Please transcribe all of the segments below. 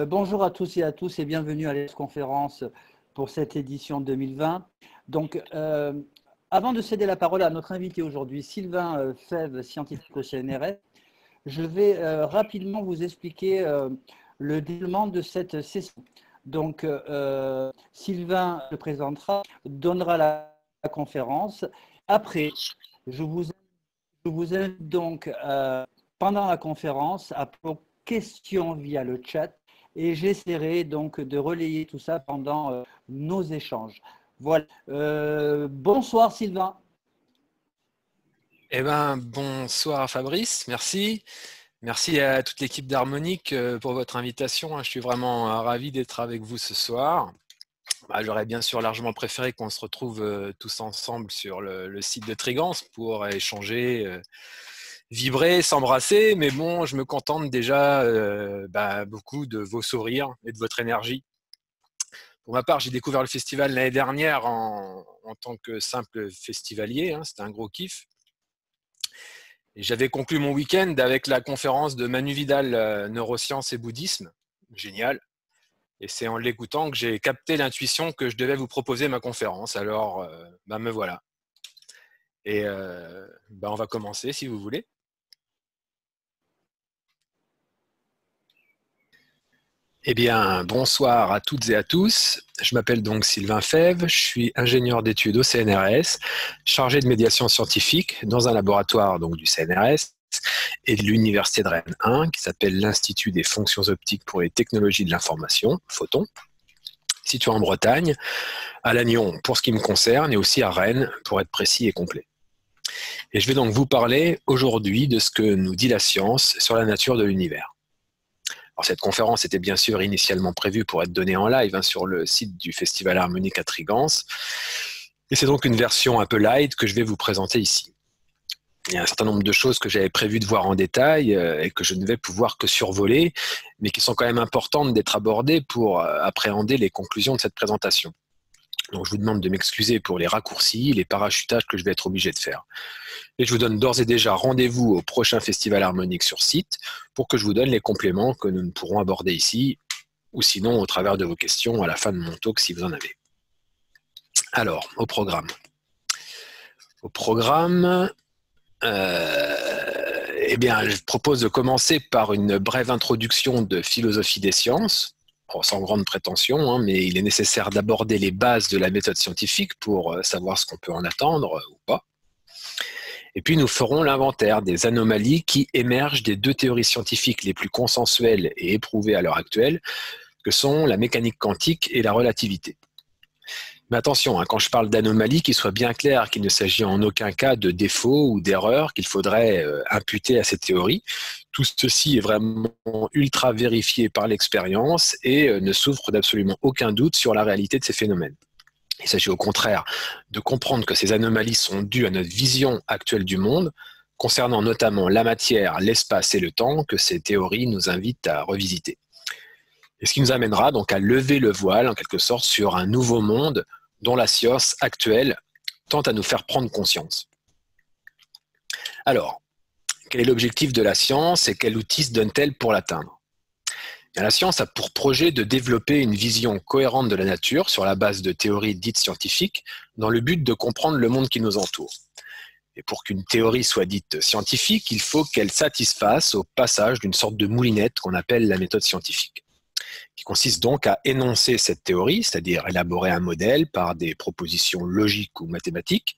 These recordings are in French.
Bonjour à tous et à tous et bienvenue à la conférence pour cette édition 2020. Donc, avant de céder la parole à notre invité aujourd'hui, Sylvain Fèvre, scientifique au CNRS, je vais rapidement vous expliquer le déroulement de cette session. Donc, Sylvain le présentera, donnera la conférence. Après, je vous invite donc pendant la conférence à poser questions via le chat et j'essaierai donc de relayer tout ça pendant nos échanges. Voilà. Bonsoir Sylvain. Eh ben, bonsoir Fabrice, merci. Merci à toute l'équipe d'Harmonic pour votre invitation. Je suis vraiment ravi d'être avec vous ce soir. J'aurais bien sûr largement préféré qu'on se retrouve tous ensemble sur le site de Trigance pour échanger, vibrer, s'embrasser, mais bon, je me contente déjà beaucoup de vos sourires et de votre énergie. Pour ma part, j'ai découvert le festival l'année dernière en tant que simple festivalier, c'était un gros kiff. Et j'avais conclu mon week-end avec la conférence de Manu Vidal, Neurosciences et Bouddhisme. Génial. Et c'est en l'écoutant que j'ai capté l'intuition que je devais vous proposer ma conférence. Alors, me voilà. Et on va commencer si vous voulez. Eh bien, bonsoir à toutes et à tous. Je m'appelle donc Sylvain Fèvre, je suis ingénieur d'études au CNRS, chargé de médiation scientifique dans un laboratoire donc, du CNRS et de l'Université de Rennes 1, qui s'appelle l'Institut des fonctions optiques pour les technologies de l'information, Photon, situé en Bretagne, à Lannion pour ce qui me concerne, et aussi à Rennes, pour être précis et complet. Et je vais donc vous parler aujourd'hui de ce que nous dit la science sur la nature de l'univers. Alors, cette conférence était bien sûr initialement prévue pour être donnée en live sur le site du Festival Harmonic à Trigance. Et c'est donc une version un peu light que je vais vous présenter ici. Il y a un certain nombre de choses que j'avais prévu de voir en détail et que je ne vais pouvoir que survoler, mais qui sont quand même importantes d'être abordées pour appréhender les conclusions de cette présentation. Donc je vous demande de m'excuser pour les raccourcis, les parachutages que je vais être obligé de faire. Et je vous donne d'ores et déjà rendez-vous au prochain Festival Harmonique sur site pour que je vous donne les compléments que nous ne pourrons aborder ici, ou sinon au travers de vos questions à la fin de mon talk si vous en avez. Alors, au programme. Au programme, je propose de commencer par une brève introduction de philosophie des sciences, sans grande prétention, mais il est nécessaire d'aborder les bases de la méthode scientifique pour savoir ce qu'on peut en attendre ou pas. Et puis nous ferons l'inventaire des anomalies qui émergent des deux théories scientifiques les plus consensuelles et éprouvées à l'heure actuelle, que sont la mécanique quantique et la relativité. Mais attention, quand je parle d'anomalies, qu'il soit bien clair qu'il ne s'agit en aucun cas de défauts ou d'erreurs qu'il faudrait imputer à ces théories. Tout ceci est vraiment ultra vérifié par l'expérience et ne souffre d'absolument aucun doute sur la réalité de ces phénomènes. Il s'agit au contraire de comprendre que ces anomalies sont dues à notre vision actuelle du monde, concernant notamment la matière, l'espace et le temps que ces théories nous invitent à revisiter. Et ce qui nous amènera donc à lever le voile, en quelque sorte, sur un nouveau monde dont la science actuelle tente à nous faire prendre conscience. Alors, quel est l'objectif de la science et quel outil se donne-t-elle pour l'atteindre ? La science a pour projet de développer une vision cohérente de la nature sur la base de théories dites scientifiques dans le but de comprendre le monde qui nous entoure. Et pour qu'une théorie soit dite scientifique, il faut qu'elle satisfasse au passage d'une sorte de moulinette qu'on appelle la méthode scientifique, qui consiste donc à énoncer cette théorie, c'est-à-dire élaborer un modèle par des propositions logiques ou mathématiques.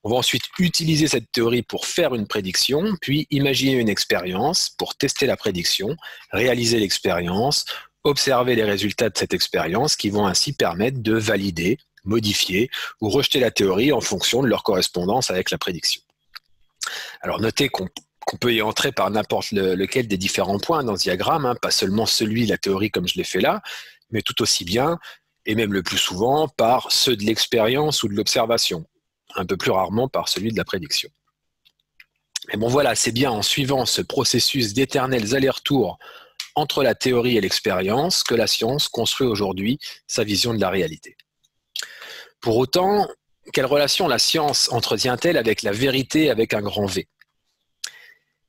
On va ensuite utiliser cette théorie pour faire une prédiction, puis imaginer une expérience pour tester la prédiction, réaliser l'expérience, observer les résultats de cette expérience qui vont ainsi permettre de valider, modifier ou rejeter la théorie en fonction de leur correspondance avec la prédiction. Alors notez qu'on peut y entrer par n'importe lequel des différents points dans ce diagramme, pas seulement celui de la théorie comme je l'ai fait là, mais tout aussi bien, et même le plus souvent, par ceux de l'expérience ou de l'observation, un peu plus rarement par celui de la prédiction. Mais bon voilà, c'est bien en suivant ce processus d'éternels allers-retours entre la théorie et l'expérience que la science construit aujourd'hui sa vision de la réalité. Pour autant, quelle relation la science entretient-elle avec la vérité avec un grand V ?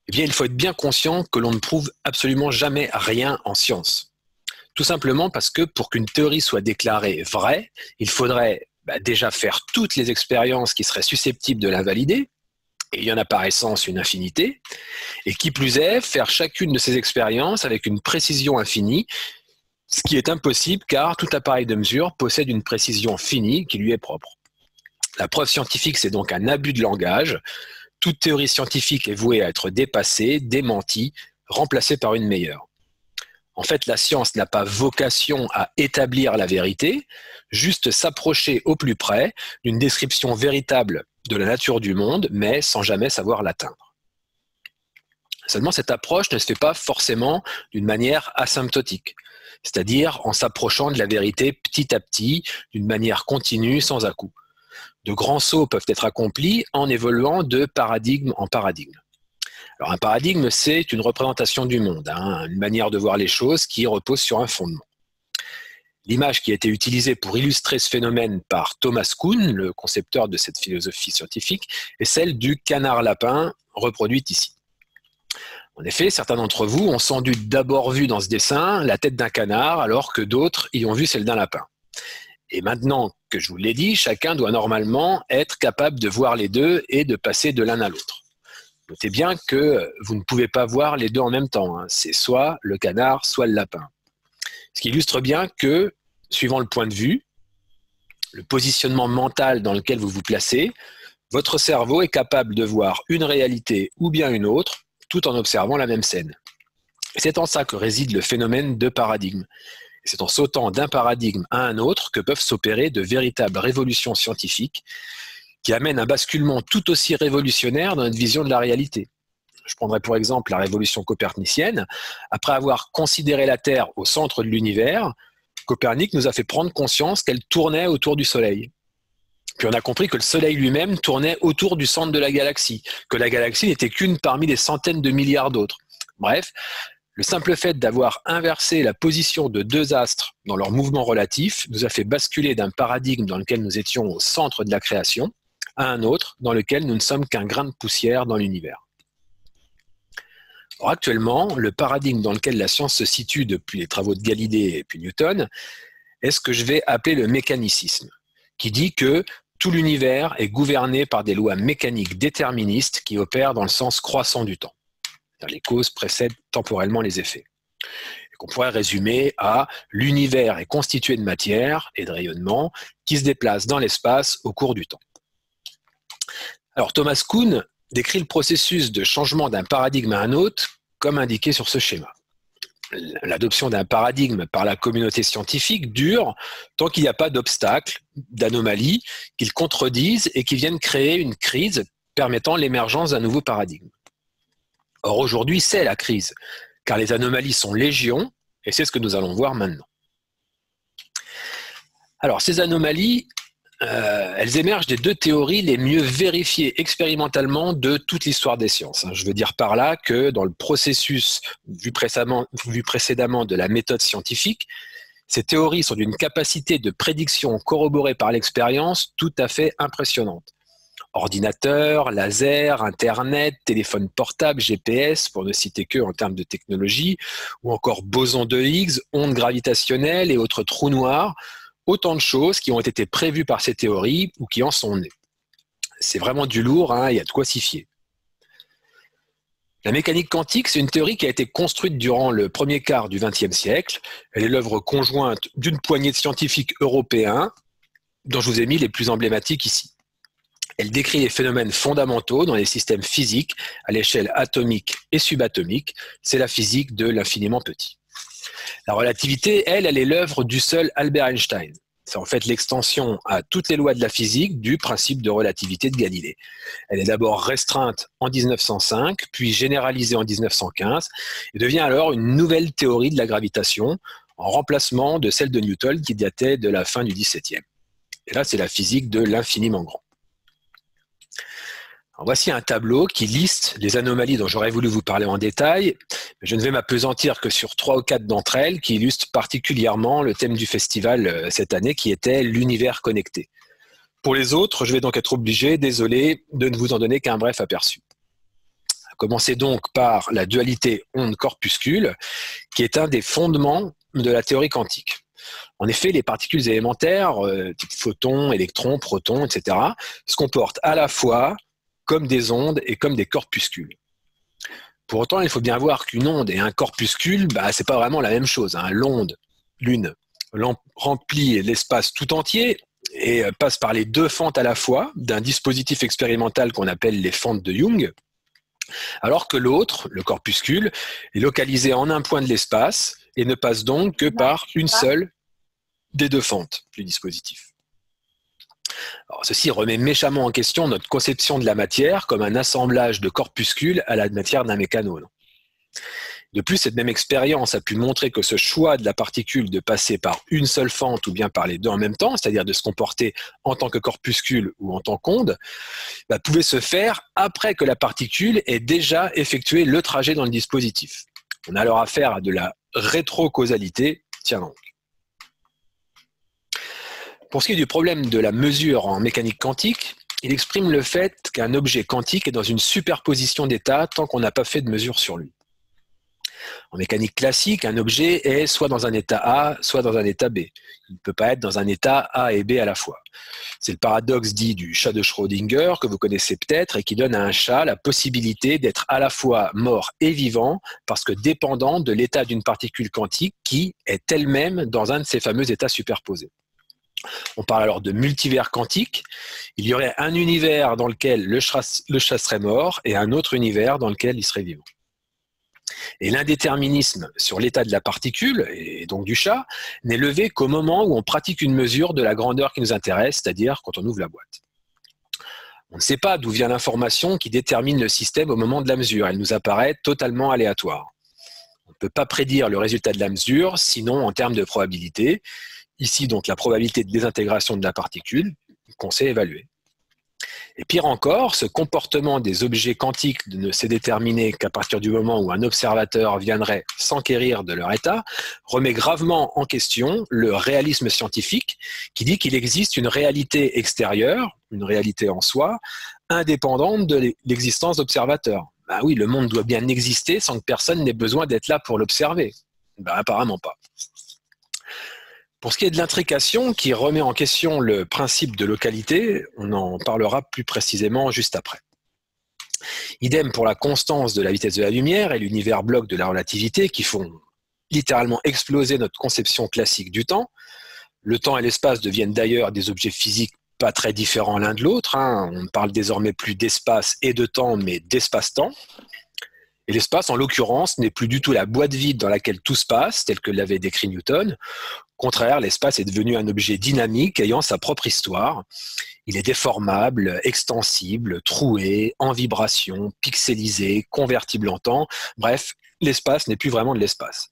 Eh bien, il faut être bien conscient que l'on ne prouve absolument jamais rien en science. Tout simplement parce que pour qu'une théorie soit déclarée vraie, il faudrait déjà faire toutes les expériences qui seraient susceptibles de l'invalider, et il y en a par essence une infinité, et qui plus est, faire chacune de ces expériences avec une précision infinie, ce qui est impossible car tout appareil de mesure possède une précision finie qui lui est propre. La preuve scientifique, c'est donc un abus de langage. Toute théorie scientifique est vouée à être dépassée, démentie, remplacée par une meilleure. En fait, la science n'a pas vocation à établir la vérité, juste s'approcher au plus près d'une description véritable de la nature du monde, mais sans jamais savoir l'atteindre. Seulement, cette approche ne se fait pas forcément d'une manière asymptotique, c'est-à-dire en s'approchant de la vérité petit à petit, d'une manière continue, sans à-coups. De grands sauts peuvent être accomplis en évoluant de paradigme en paradigme. Alors, un paradigme, c'est une représentation du monde, une manière de voir les choses qui repose sur un fondement. L'image qui a été utilisée pour illustrer ce phénomène par Thomas Kuhn, le concepteur de cette philosophie scientifique, est celle du canard-lapin, reproduite ici. En effet, certains d'entre vous ont sans doute d'abord vu dans ce dessin la tête d'un canard, alors que d'autres y ont vu celle d'un lapin. Et maintenant que je vous l'ai dit, chacun doit normalement être capable de voir les deux et de passer de l'un à l'autre. Notez bien que vous ne pouvez pas voir les deux en même temps. C'est soit le canard, soit le lapin. Ce qui illustre bien que, suivant le point de vue, le positionnement mental dans lequel vous vous placez, votre cerveau est capable de voir une réalité ou bien une autre, tout en observant la même scène. C'est en ça que réside le phénomène de paradigme. C'est en sautant d'un paradigme à un autre que peuvent s'opérer de véritables révolutions scientifiques qui amènent un basculement tout aussi révolutionnaire dans notre vision de la réalité. Je prendrai pour exemple la révolution copernicienne. Après avoir considéré la Terre au centre de l'univers, Copernic nous a fait prendre conscience qu'elle tournait autour du Soleil. Puis on a compris que le Soleil lui-même tournait autour du centre de la galaxie, que la galaxie n'était qu'une parmi des centaines de milliards d'autres. Bref, le simple fait d'avoir inversé la position de deux astres dans leur mouvement relatif nous a fait basculer d'un paradigme dans lequel nous étions au centre de la création à un autre dans lequel nous ne sommes qu'un grain de poussière dans l'univers. Or, actuellement, le paradigme dans lequel la science se situe depuis les travaux de Galilée et puis Newton est ce que je vais appeler le mécanicisme, qui dit que tout l'univers est gouverné par des lois mécaniques déterministes qui opèrent dans le sens croissant du temps. Les causes précèdent temporellement les effets. Et qu'on pourrait résumer à l'univers est constitué de matière et de rayonnement qui se déplacent dans l'espace au cours du temps. Alors Thomas Kuhn décrit le processus de changement d'un paradigme à un autre comme indiqué sur ce schéma. L'adoption d'un paradigme par la communauté scientifique dure tant qu'il n'y a pas d'obstacles, d'anomalies qui le contredisent et qui viennent créer une crise permettant l'émergence d'un nouveau paradigme. Or aujourd'hui, c'est la crise, car les anomalies sont légion, et c'est ce que nous allons voir maintenant. Alors ces anomalies, elles émergent des deux théories les mieux vérifiées expérimentalement de toute l'histoire des sciences. Je veux dire par là que dans le processus vu précédemment de la méthode scientifique, ces théories sont d'une capacité de prédiction corroborée par l'expérience tout à fait impressionnante. Ordinateurs, lasers, Internet, téléphone portable, GPS, pour ne citer que en termes de technologie, ou encore boson de Higgs, ondes gravitationnelles et autres trous noirs, autant de choses qui ont été prévues par ces théories ou qui en sont nées. C'est vraiment du lourd, il y a de quoi s'y fier. La mécanique quantique, c'est une théorie qui a été construite durant le premier quart du XXe siècle. Elle est l'œuvre conjointe d'une poignée de scientifiques européens, dont je vous ai mis les plus emblématiques ici. Elle décrit les phénomènes fondamentaux dans les systèmes physiques à l'échelle atomique et subatomique. C'est la physique de l'infiniment petit. La relativité, elle est l'œuvre du seul Albert Einstein. C'est en fait l'extension à toutes les lois de la physique du principe de relativité de Galilée. Elle est d'abord restreinte en 1905, puis généralisée en 1915, et devient alors une nouvelle théorie de la gravitation, en remplacement de celle de Newton qui datait de la fin du XVIIe. Et là, c'est la physique de l'infiniment grand. Alors voici un tableau qui liste les anomalies dont j'aurais voulu vous parler en détail. Je ne vais m'appesantir que sur 3 ou 4 d'entre elles qui illustrent particulièrement le thème du festival cette année qui était l'univers connecté. Pour les autres, je vais donc être obligé, désolé, de ne vous en donner qu'un bref aperçu. Commencez donc par la dualité onde-corpuscule qui est un des fondements de la théorie quantique. En effet, les particules élémentaires, type photons, électrons, protons, etc., se comportent à la fois comme des ondes et comme des corpuscules. Pour autant, il faut bien voir qu'une onde et un corpuscule, c'est pas vraiment la même chose. L'onde, l'une, remplit l'espace tout entier et passe par les deux fentes à la fois d'un dispositif expérimental qu'on appelle les fentes de Young, alors que l'autre, le corpuscule, est localisé en un point de l'espace et ne passe donc que par une seule des deux fentes du dispositif. Alors, ceci remet méchamment en question notre conception de la matière comme un assemblage de corpuscules à la matière d'un mécanone. De plus, cette même expérience a pu montrer que ce choix de la particule de passer par une seule fente ou bien par les deux en même temps, c'est-à-dire de se comporter en tant que corpuscule ou en tant qu'onde, pouvait se faire après que la particule ait déjà effectué le trajet dans le dispositif. On a alors affaire à de la rétrocausalité, tiens donc. Pour ce qui est du problème de la mesure en mécanique quantique, il exprime le fait qu'un objet quantique est dans une superposition d'états tant qu'on n'a pas fait de mesure sur lui. En mécanique classique, un objet est soit dans un état A, soit dans un état B. Il ne peut pas être dans un état A et B à la fois. C'est le paradoxe dit du chat de Schrödinger que vous connaissez peut-être et qui donne à un chat la possibilité d'être à la fois mort et vivant parce que dépendant de l'état d'une particule quantique qui est elle-même dans un de ces fameux états superposés. On parle alors de multivers quantique. Il y aurait un univers dans lequel le chat serait mort et un autre univers dans lequel il serait vivant. Et l'indéterminisme sur l'état de la particule, et donc du chat, n'est levé qu'au moment où on pratique une mesure de la grandeur qui nous intéresse, c'est-à-dire quand on ouvre la boîte. On ne sait pas d'où vient l'information qui détermine le système au moment de la mesure. Elle nous apparaît totalement aléatoire. On ne peut pas prédire le résultat de la mesure, sinon en termes de probabilité. Ici, donc, la probabilité de désintégration de la particule qu'on sait évaluer. Et pire encore, ce comportement des objets quantiques ne s'est déterminé qu'à partir du moment où un observateur viendrait s'enquérir de leur état, remet gravement en question le réalisme scientifique qui dit qu'il existe une réalité extérieure, une réalité en soi, indépendante de l'existence d'observateurs. Oui, le monde doit bien exister sans que personne n'ait besoin d'être là pour l'observer. Apparemment pas. Pour ce qui est de l'intrication, qui remet en question le principe de localité, on en parlera plus précisément juste après. Idem pour la constance de la vitesse de la lumière et l'univers bloc de la relativité qui font littéralement exploser notre conception classique du temps. Le temps et l'espace deviennent d'ailleurs des objets physiques pas très différents l'un de l'autre. On ne parle désormais plus d'espace et de temps, mais d'espace-temps. Et l'espace, en l'occurrence, n'est plus du tout la boîte vide dans laquelle tout se passe, tel que l'avait décrit Newton. Au contraire, l'espace est devenu un objet dynamique ayant sa propre histoire. Il est déformable, extensible, troué, en vibration, pixelisé, convertible en temps. Bref, l'espace n'est plus vraiment de l'espace.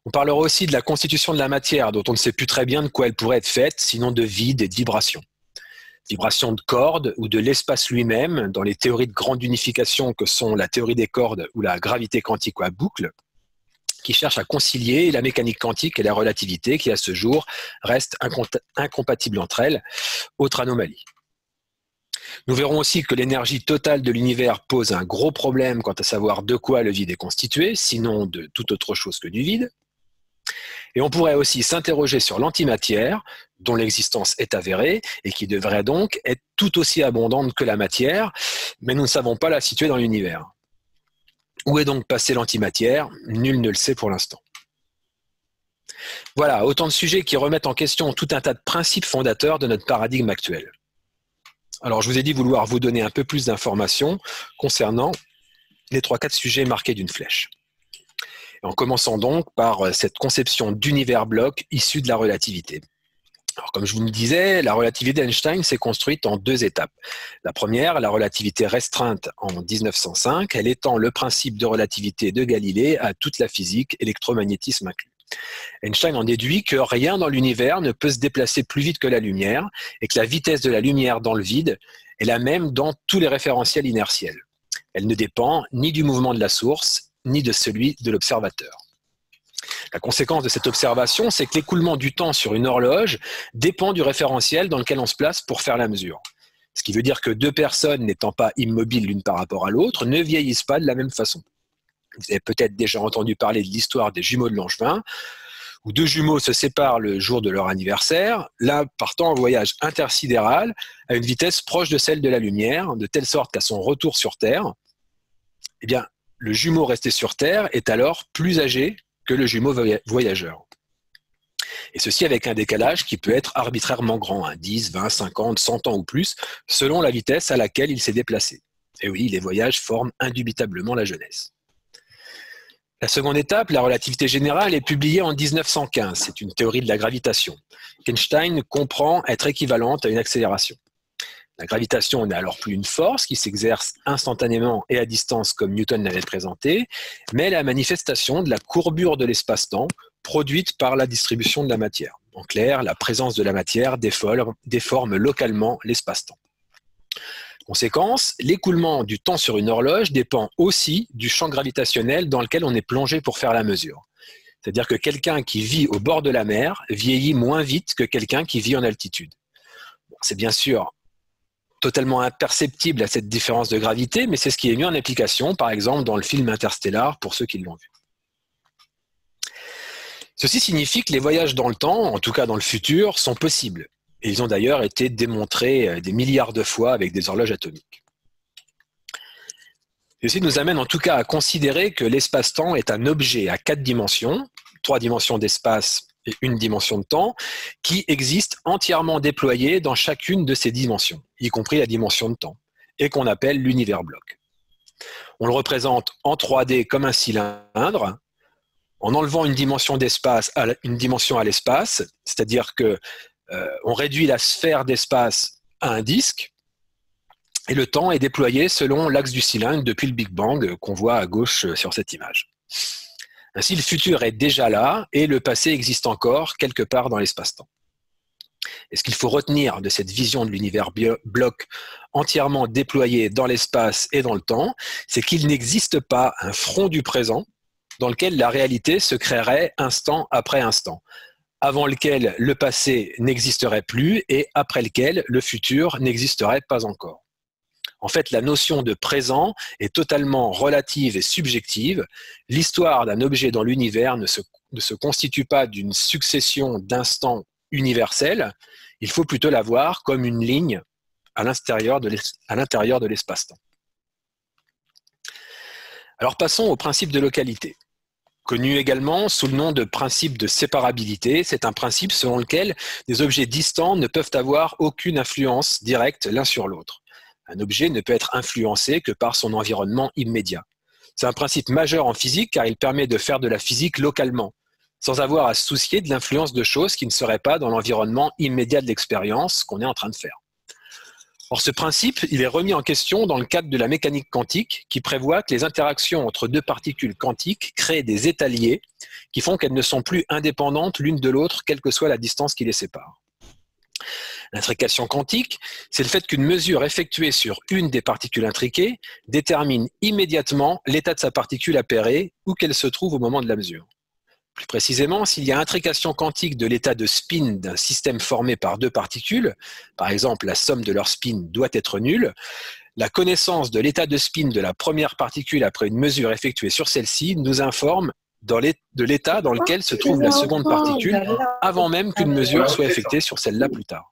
On parlera aussi de la constitution de la matière, dont on ne sait plus très bien de quoi elle pourrait être faite, sinon de vide et de vibration. Vibration de cordes ou de l'espace lui-même, dans les théories de grande unification que sont la théorie des cordes ou la gravité quantique à boucle, qui cherchent à concilier la mécanique quantique et la relativité, qui à ce jour restent incompatibles entre elles. Autre anomalie. Nous verrons aussi que l'énergie totale de l'univers pose un gros problème quant à savoir de quoi le vide est constitué, sinon de toute autre chose que du vide. Et on pourrait aussi s'interroger sur l'antimatière, dont l'existence est avérée et qui devrait donc être tout aussi abondante que la matière, mais nous ne savons pas la situer dans l'univers. Où est donc passée l'antimatière? Nul ne le sait pour l'instant. Voilà, autant de sujets qui remettent en question tout un tas de principes fondateurs de notre paradigme actuel. Alors, je vous ai dit vouloir vous donner un peu plus d'informations concernant les 3-4 sujets marqués d'une flèche. En commençant donc par cette conception d'univers bloc issu de la relativité. Alors, comme je vous le disais, la relativité d'Einstein s'est construite en 2 étapes. La première, la relativité restreinte en 1905, elle étend le principe de relativité de Galilée à toute la physique, électromagnétisme inclus. Einstein en déduit que rien dans l'univers ne peut se déplacer plus vite que la lumière et que la vitesse de la lumière dans le vide est la même dans tous les référentiels inertiels. Elle ne dépend ni du mouvement de la source, ni de celui de l'observateur. La conséquence de cette observation, c'est que l'écoulement du temps sur une horloge dépend du référentiel dans lequel on se place pour faire la mesure. Ce qui veut dire que 2 personnes n'étant pas immobiles l'une par rapport à l'autre ne vieillissent pas de la même façon. Vous avez peut-être déjà entendu parler de l'histoire des jumeaux de Langevin, où deux jumeaux se séparent le jour de leur anniversaire, l'un partant en voyage intersidéral à une vitesse proche de celle de la lumière, de telle sorte qu'à son retour sur Terre, eh bien, le jumeau resté sur Terre est alors plus âgé que le jumeau voyageur. Et ceci avec un décalage qui peut être arbitrairement grand, 10, 20, 50, 100 ans ou plus, selon la vitesse à laquelle il s'est déplacé. Et oui, les voyages forment indubitablement la jeunesse. La seconde étape, la relativité générale, est publiée en 1915. C'est une théorie de la gravitation, qu'Einstein comprend être équivalente à une accélération. La gravitation n'est alors plus une force qui s'exerce instantanément et à distance comme Newton l'avait présenté, mais la manifestation de la courbure de l'espace-temps produite par la distribution de la matière. En clair, la présence de la matière déforme localement l'espace-temps. Conséquence, l'écoulement du temps sur une horloge dépend aussi du champ gravitationnel dans lequel on est plongé pour faire la mesure. C'est-à-dire que quelqu'un qui vit au bord de la mer vieillit moins vite que quelqu'un qui vit en altitude. Bon, c'est bien sûr totalement imperceptible à cette différence de gravité, mais c'est ce qui est mis en application, par exemple, dans le film Interstellar, pour ceux qui l'ont vu. Ceci signifie que les voyages dans le temps, en tout cas dans le futur, sont possibles. Et ils ont d'ailleurs été démontrés des milliards de fois avec des horloges atomiques. Ceci nous amène en tout cas à considérer que l'espace-temps est un objet à 4 dimensions, 3 dimensions d'espace et 1 dimension de temps, qui existe entièrement déployé dans chacune de ces dimensions, y compris la dimension de temps, et qu'on appelle l'univers bloc. On le représente en 3D comme un cylindre, en enlevant une dimension d'espace à une dimension à l'espace, c'est-à-dire que on réduit la sphère d'espace à un disque, et le temps est déployé selon l'axe du cylindre depuis le Big Bang qu'on voit à gauche sur cette image. Ainsi, le futur est déjà là et le passé existe encore quelque part dans l'espace-temps. Et ce qu'il faut retenir de cette vision de l'univers bloc entièrement déployé dans l'espace et dans le temps, c'est qu'il n'existe pas un front du présent dans lequel la réalité se créerait instant après instant, avant lequel le passé n'existerait plus et après lequel le futur n'existerait pas encore. En fait, la notion de présent est totalement relative et subjective. L'histoire d'un objet dans l'univers ne se constitue pas d'une succession d'instants universels. Il faut plutôt la voir comme une ligne à l'intérieur de l'espace-temps. Alors passons au principe de localité. Connu également sous le nom de principe de séparabilité, c'est un principe selon lequel des objets distants ne peuvent avoir aucune influence directe l'un sur l'autre. Un objet ne peut être influencé que par son environnement immédiat. C'est un principe majeur en physique car il permet de faire de la physique localement, sans avoir à se soucier de l'influence de choses qui ne seraient pas dans l'environnement immédiat de l'expérience qu'on est en train de faire. Or, ce principe, il est remis en question dans le cadre de la mécanique quantique qui prévoit que les interactions entre deux particules quantiques créent des états liés qui font qu'elles ne sont plus indépendantes l'une de l'autre, quelle que soit la distance qui les sépare. L'intrication quantique, c'est le fait qu'une mesure effectuée sur une des particules intriquées détermine immédiatement l'état de sa particule appairée où qu'elle se trouve au moment de la mesure. Plus précisément, s'il y a intrication quantique de l'état de spin d'un système formé par deux particules, par exemple la somme de leur spin doit être nulle, la connaissance de l'état de spin de la première particule après une mesure effectuée sur celle-ci nous informe de l'état dans lequel se trouve la seconde particule avant même qu'une mesure soit effectuée sur celle-là plus tard.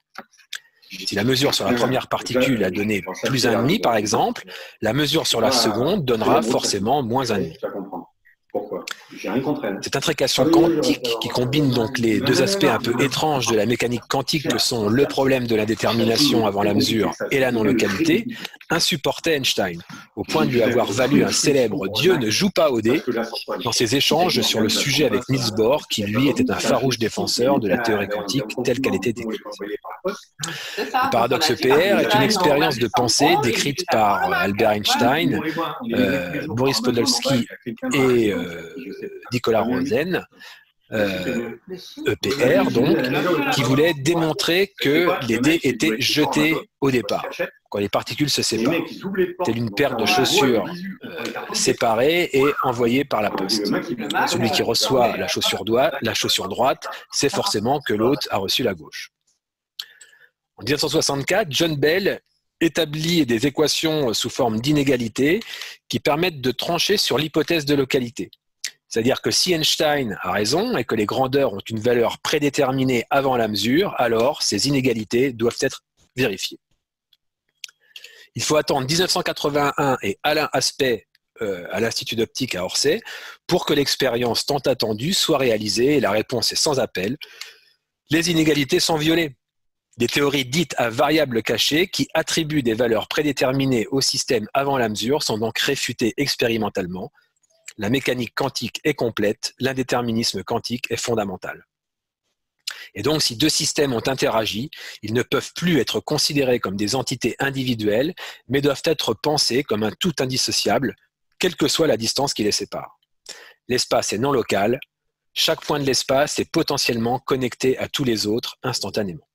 Si la mesure sur la première particule a donné plus 1,5 par exemple, la mesure sur la seconde donnera forcément moins 1,5. Pourquoi? J'ai rien contre elle. Cette intrication quantique qui combine donc les deux aspects un peu étranges de la mécanique quantique que sont le problème de l'indétermination avant la mesure et la non-localité, insupportait Einstein, au point de lui avoir valu un célèbre « Dieu ne joue pas au dé » dans ses échanges sur le sujet avec Niels Bohr, qui lui était un farouche défenseur de la théorie quantique telle qu'elle était décrite. Le paradoxe EPR est une expérience de pensée décrite par Albert Einstein, Boris Podolsky et Nicolas Rosen, EPR donc, qui voulait démontrer que les dés étaient jetés au départ, quand les particules se séparent, telle une paire de chaussures séparées et envoyées par la poste. Celui qui reçoit la chaussure droite sait forcément que l'autre a reçu la gauche. En 1964, John Bell établi des équations sous forme d'inégalités qui permettent de trancher sur l'hypothèse de localité. C'est-à-dire que si Einstein a raison et que les grandeurs ont une valeur prédéterminée avant la mesure, alors ces inégalités doivent être vérifiées. Il faut attendre 1981 et Alain Aspect à l'Institut d'optique à Orsay pour que l'expérience tant attendue soit réalisée, et la réponse est sans appel. Les inégalités sont violées. Des théories dites à variables cachées qui attribuent des valeurs prédéterminées au système avant la mesure sont donc réfutées expérimentalement. La mécanique quantique est complète, l'indéterminisme quantique est fondamental. Et donc, si deux systèmes ont interagi, ils ne peuvent plus être considérés comme des entités individuelles, mais doivent être pensés comme un tout indissociable, quelle que soit la distance qui les sépare. L'espace est non local, chaque point de l'espace est potentiellement connecté à tous les autres instantanément.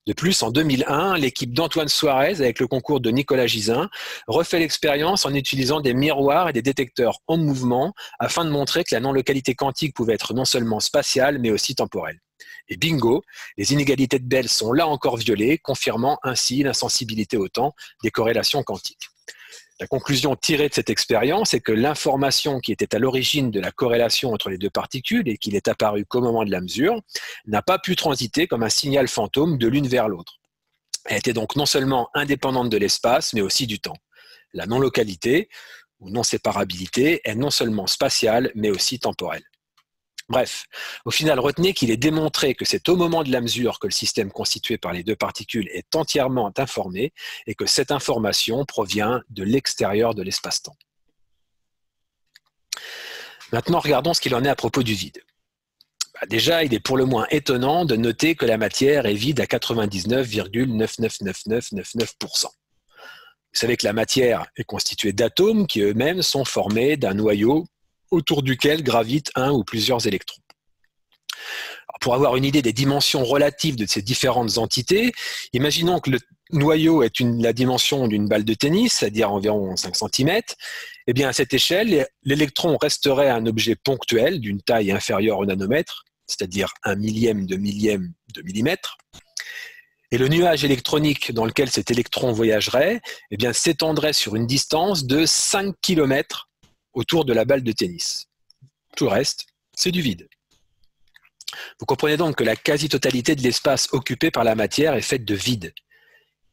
De plus, en 2001, l'équipe d'Antoine Suarez, avec le concours de Nicolas Gisin, refait l'expérience en utilisant des miroirs et des détecteurs en mouvement afin de montrer que la non-localité quantique pouvait être non seulement spatiale, mais aussi temporelle. Et bingo, les inégalités de Bell sont là encore violées, confirmant ainsi l'insensibilité au temps des corrélations quantiques. La conclusion tirée de cette expérience est que l'information qui était à l'origine de la corrélation entre les deux particules et qu'il est apparu qu'au moment de la mesure n'a pas pu transiter comme un signal fantôme de l'une vers l'autre. Elle était donc non seulement indépendante de l'espace, mais aussi du temps. La non-localité, ou non-séparabilité, est non seulement spatiale, mais aussi temporelle. Bref, au final, retenez qu'il est démontré que c'est au moment de la mesure que le système constitué par les deux particules est entièrement informé et que cette information provient de l'extérieur de l'espace-temps. Maintenant, regardons ce qu'il en est à propos du vide. Déjà, il est pour le moins étonnant de noter que la matière est vide à 99,999999%. Vous savez que la matière est constituée d'atomes qui eux-mêmes sont formés d'un noyau autour duquel gravitent un ou plusieurs électrons. Alors, pour avoir une idée des dimensions relatives de ces différentes entités, imaginons que le noyau est la dimension d'une balle de tennis, c'est-à-dire environ 5 cm. Eh bien, à cette échelle, l'électron resterait un objet ponctuel d'une taille inférieure au nanomètre, c'est-à-dire 1 millième de millimètre. Et le nuage électronique dans lequel cet électron voyagerait eh bien, s'étendrait sur une distance de 5 km autour de la balle de tennis. Tout le reste, c'est du vide. Vous comprenez donc que la quasi-totalité de l'espace occupé par la matière est faite de vide.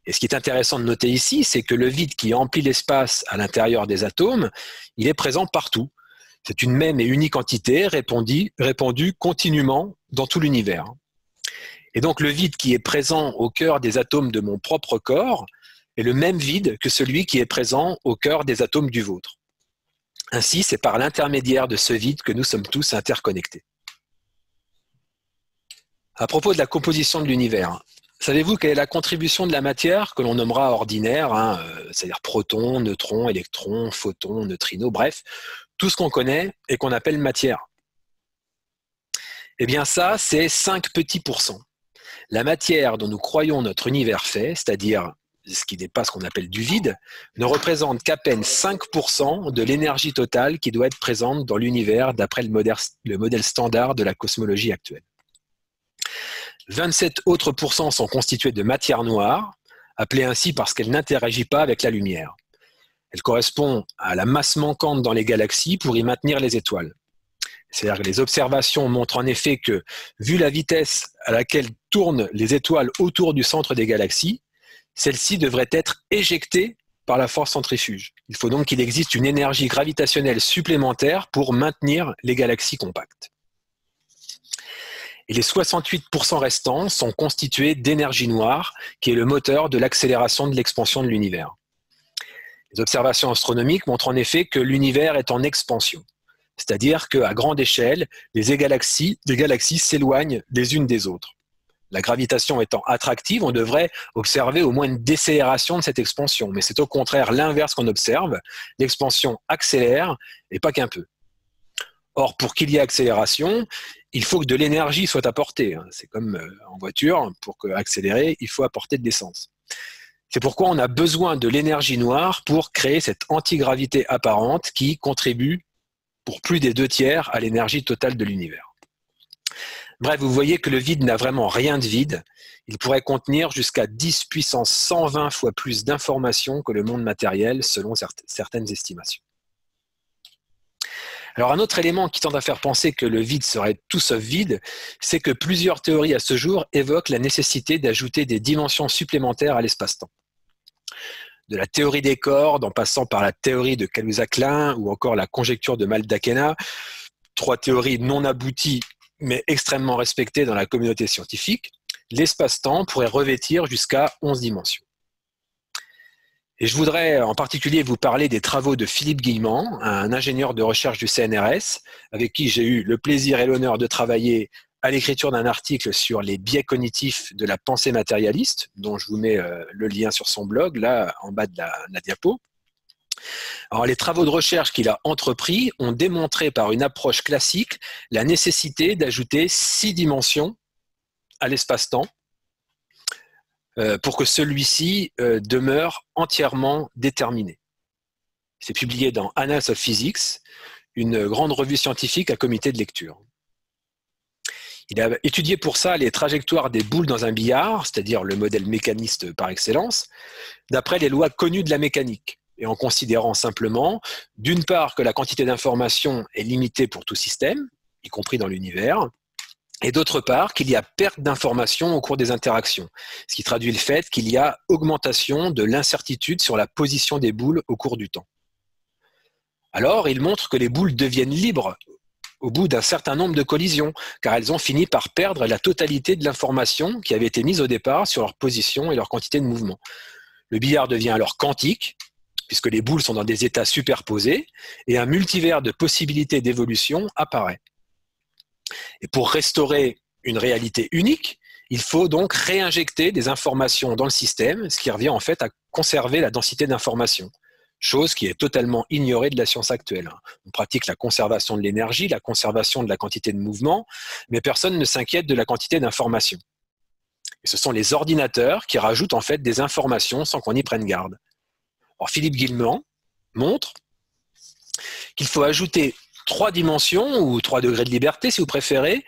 Et ce qui est intéressant de noter ici, c'est que le vide qui emplit l'espace à l'intérieur des atomes, il est présent partout. C'est une même et unique entité répandue continuellement dans tout l'univers. Et donc le vide qui est présent au cœur des atomes de mon propre corps est le même vide que celui qui est présent au cœur des atomes du vôtre. Ainsi, c'est par l'intermédiaire de ce vide que nous sommes tous interconnectés. À propos de la composition de l'univers, savez-vous quelle est la contribution de la matière que l'on nommera ordinaire, c'est-à-dire protons, neutrons, électrons, photons, neutrinos, bref, tout ce qu'on connaît et qu'on appelle matière? Eh bien ça, c'est 5 petits pourcents. La matière dont nous croyons notre univers fait, c'est-à-dire ce qui n'est pas ce qu'on appelle du vide, ne représente qu'à peine 5% de l'énergie totale qui doit être présente dans l'univers d'après le modèle standard de la cosmologie actuelle. 27 autres pourcents sont constitués de matière noire, appelée ainsi parce qu'elle n'interagit pas avec la lumière. Elle correspond à la masse manquante dans les galaxies pour y maintenir les étoiles. C'est-à-dire que les observations montrent en effet que, vu la vitesse à laquelle tournent les étoiles autour du centre des galaxies, celles-ci devraient être éjectées par la force centrifuge. Il faut donc qu'il existe une énergie gravitationnelle supplémentaire pour maintenir les galaxies compactes. Et les 68% restants sont constitués d'énergie noire, qui est le moteur de l'accélération de l'expansion de l'univers. Les observations astronomiques montrent en effet que l'univers est en expansion. C'est-à-dire qu'à grande échelle, les galaxies s'éloignent les unes des autres. La gravitation étant attractive, on devrait observer au moins une décélération de cette expansion. Mais c'est au contraire l'inverse qu'on observe. L'expansion accélère, et pas qu'un peu. Or, pour qu'il y ait accélération, il faut que de l'énergie soit apportée. C'est comme en voiture, pour accélérer, il faut apporter de l'essence. C'est pourquoi on a besoin de l'énergie noire pour créer cette antigravité apparente qui contribue pour plus des 2/3 à l'énergie totale de l'univers. Bref, vous voyez que le vide n'a vraiment rien de vide. Il pourrait contenir jusqu'à 10 puissance 120 fois plus d'informations que le monde matériel, selon certaines estimations. Alors un autre élément qui tend à faire penser que le vide serait tout sauf vide, c'est que plusieurs théories à ce jour évoquent la nécessité d'ajouter des dimensions supplémentaires à l'espace-temps. De la théorie des cordes, en passant par la théorie de Kaluza-Klein ou encore la conjecture de Maldacena, 3 théories non abouties mais extrêmement respectées dans la communauté scientifique, l'espace-temps pourrait revêtir jusqu'à 11 dimensions. Et je voudrais en particulier vous parler des travaux de Philippe Guillemant, un ingénieur de recherche du CNRS, avec qui j'ai eu le plaisir et l'honneur de travailler à l'écriture d'un article sur les biais cognitifs de la pensée matérialiste, dont je vous mets le lien sur son blog, là, en bas de la diapo. Alors, les travaux de recherche qu'il a entrepris ont démontré par une approche classique la nécessité d'ajouter 6 dimensions à l'espace-temps, pour que celui-ci demeure entièrement déterminé. C'est publié dans Annals of Physics, une grande revue scientifique à comité de lecture. Il a étudié pour ça les trajectoires des boules dans un billard, c'est-à-dire le modèle mécaniste par excellence, d'après les lois connues de la mécanique, et en considérant simplement, d'une part, que la quantité d'informations est limitée pour tout système, y compris dans l'univers, et d'autre part, qu'il y a perte d'informations au cours des interactions, ce qui traduit le fait qu'il y a augmentation de l'incertitude sur la position des boules au cours du temps. Alors, il montre que les boules deviennent libres au bout d'un certain nombre de collisions, car elles ont fini par perdre la totalité de l'information qui avait été mise au départ sur leur position et leur quantité de mouvement. Le billard devient alors quantique, puisque les boules sont dans des états superposés, et un multivers de possibilités d'évolution apparaît. Et pour restaurer une réalité unique, il faut donc réinjecter des informations dans le système, ce qui revient en fait à conserver la densité d'informations, chose qui est totalement ignorée de la science actuelle. On pratique la conservation de l'énergie, la conservation de la quantité de mouvement, mais personne ne s'inquiète de la quantité d'informations. Et ce sont les ordinateurs qui rajoutent en fait des informations sans qu'on y prenne garde. Alors, Philippe Guillemant montre qu'il faut ajouter 3 dimensions, ou 3 degrés de liberté si vous préférez,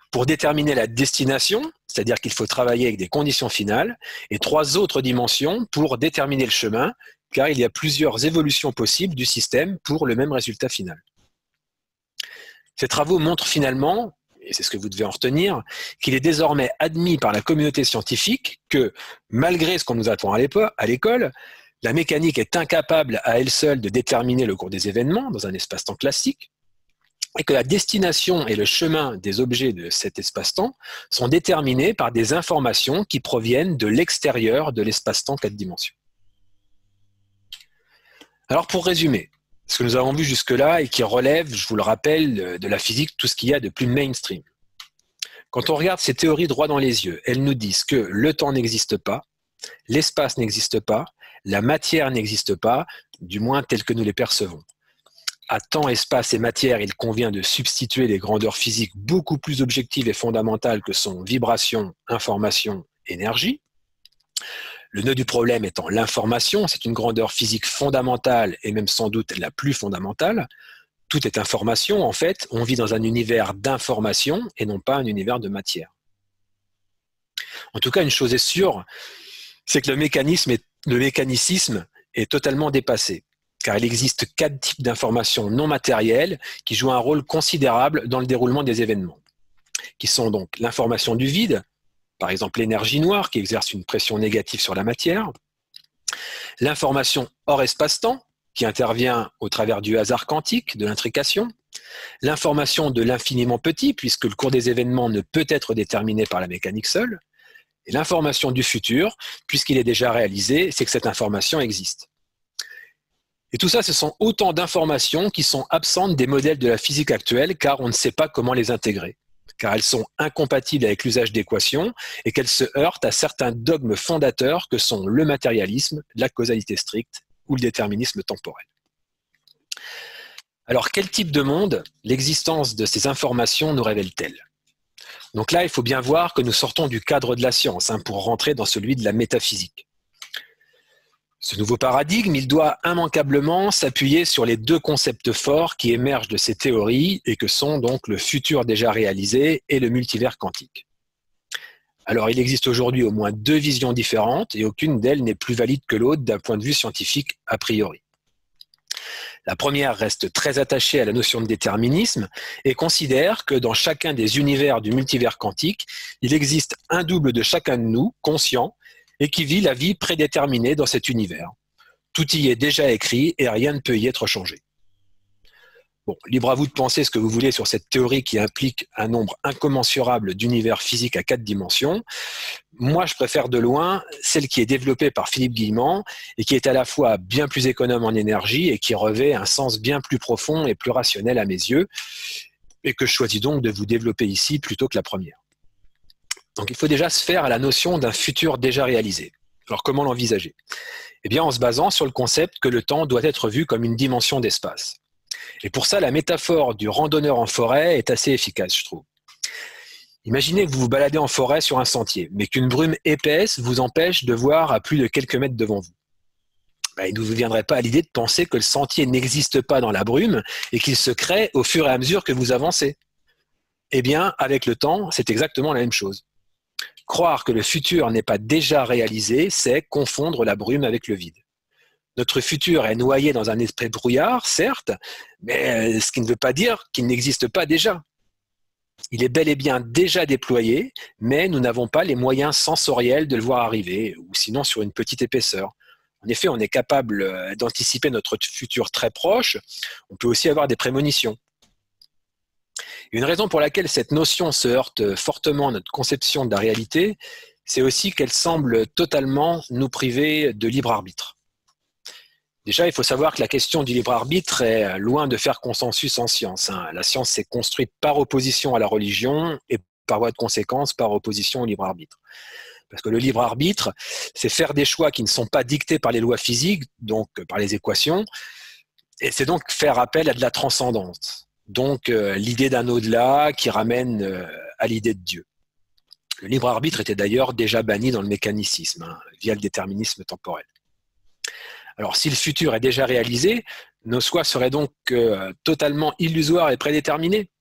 pour déterminer la destination, c'est-à-dire qu'il faut travailler avec des conditions finales, et 3 autres dimensions pour déterminer le chemin, car il y a plusieurs évolutions possibles du système pour le même résultat final. Ces travaux montrent finalement, et c'est ce que vous devez en retenir, qu'il est désormais admis par la communauté scientifique que, malgré ce qu'on nous attend à l'école, la mécanique est incapable à elle seule de déterminer le cours des événements dans un espace-temps classique, et que la destination et le chemin des objets de cet espace-temps sont déterminés par des informations qui proviennent de l'extérieur de l'espace-temps 4 dimensions. Alors pour résumer, ce que nous avons vu jusque-là et qui relève, je vous le rappelle, de la physique, tout ce qu'il y a de plus mainstream. Quand on regarde ces théories droit dans les yeux, elles nous disent que le temps n'existe pas, l'espace n'existe pas, la matière n'existe pas, du moins tel que nous les percevons. À temps, espace et matière, il convient de substituer des grandeurs physiques beaucoup plus objectives et fondamentales que sont vibration, information, énergie. Le nœud du problème étant l'information, c'est une grandeur physique fondamentale et même sans doute la plus fondamentale. Tout est information, en fait, on vit dans un univers d'information et non pas un univers de matière. En tout cas, une chose est sûre, c'est que le mécanicisme est totalement dépassé, car il existe 4 types d'informations non matérielles qui jouent un rôle considérable dans le déroulement des événements, qui sont donc l'information du vide, par exemple l'énergie noire qui exerce une pression négative sur la matière, l'information hors espace-temps, qui intervient au travers du hasard quantique, de l'intrication, l'information de l'infiniment petit, puisque le cours des événements ne peut être déterminé par la mécanique seule, et l'information du futur, puisqu'il est déjà réalisé, c'est que cette information existe. Et tout ça, ce sont autant d'informations qui sont absentes des modèles de la physique actuelle, car on ne sait pas comment les intégrer, car elles sont incompatibles avec l'usage d'équations et qu'elles se heurtent à certains dogmes fondateurs que sont le matérialisme, la causalité stricte ou le déterminisme temporel. Alors, quel type de monde l'existence de ces informations nous révèle-t-elle? Donc là, il faut bien voir que nous sortons du cadre de la science pour rentrer dans celui de la métaphysique. Ce nouveau paradigme, il doit immanquablement s'appuyer sur les deux concepts forts qui émergent de ces théories et que sont donc le futur déjà réalisé et le multivers quantique. Alors, il existe aujourd'hui au moins deux visions différentes et aucune d'elles n'est plus valide que l'autre d'un point de vue scientifique a priori. La première reste très attachée à la notion de déterminisme et considère que dans chacun des univers du multivers quantique, il existe un double de chacun de nous, conscient, et qui vit la vie prédéterminée dans cet univers. Tout y est déjà écrit et rien ne peut y être changé. Bon, libre à vous de penser ce que vous voulez sur cette théorie qui implique un nombre incommensurable d'univers physiques à 4 dimensions. Moi, je préfère de loin celle qui est développée par Philippe Guillemant et qui est à la fois bien plus économe en énergie et qui revêt un sens bien plus profond et plus rationnel à mes yeux et que je choisis donc de vous développer ici plutôt que la première. Donc, il faut déjà se faire à la notion d'un futur déjà réalisé. Alors, comment l'envisager? Eh bien, en se basant sur le concept que le temps doit être vu comme une dimension d'espace. Et pour ça, la métaphore du randonneur en forêt est assez efficace, je trouve. Imaginez que vous vous baladez en forêt sur un sentier, mais qu'une brume épaisse vous empêche de voir à plus de quelques mètres devant vous. Il ne vous viendrait pas à l'idée de penser que le sentier n'existe pas dans la brume et qu'il se crée au fur et à mesure que vous avancez. Eh bien, avec le temps, c'est exactement la même chose. Croire que le futur n'est pas déjà réalisé, c'est confondre la brume avec le vide. Notre futur est noyé dans un esprit brouillard, certes, mais ce qui ne veut pas dire qu'il n'existe pas déjà. Il est bel et bien déjà déployé, mais nous n'avons pas les moyens sensoriels de le voir arriver, ou sinon sur une petite épaisseur. En effet, on est capable d'anticiper notre futur très proche, on peut aussi avoir des prémonitions. Une raison pour laquelle cette notion se heurte fortement à notre conception de la réalité, c'est aussi qu'elle semble totalement nous priver de libre arbitre. Déjà, il faut savoir que la question du libre arbitre est loin de faire consensus en science. La science s'est construite par opposition à la religion et par voie de conséquence par opposition au libre arbitre. Parce que le libre arbitre, c'est faire des choix qui ne sont pas dictés par les lois physiques, donc par les équations, et c'est donc faire appel à de la transcendance. Donc l'idée d'un au-delà qui ramène à l'idée de Dieu. Le libre arbitre était d'ailleurs déjà banni dans le mécanicisme, via le déterminisme temporel. Alors, si le futur est déjà réalisé, nos choix seraient donc totalement illusoires et prédéterminés?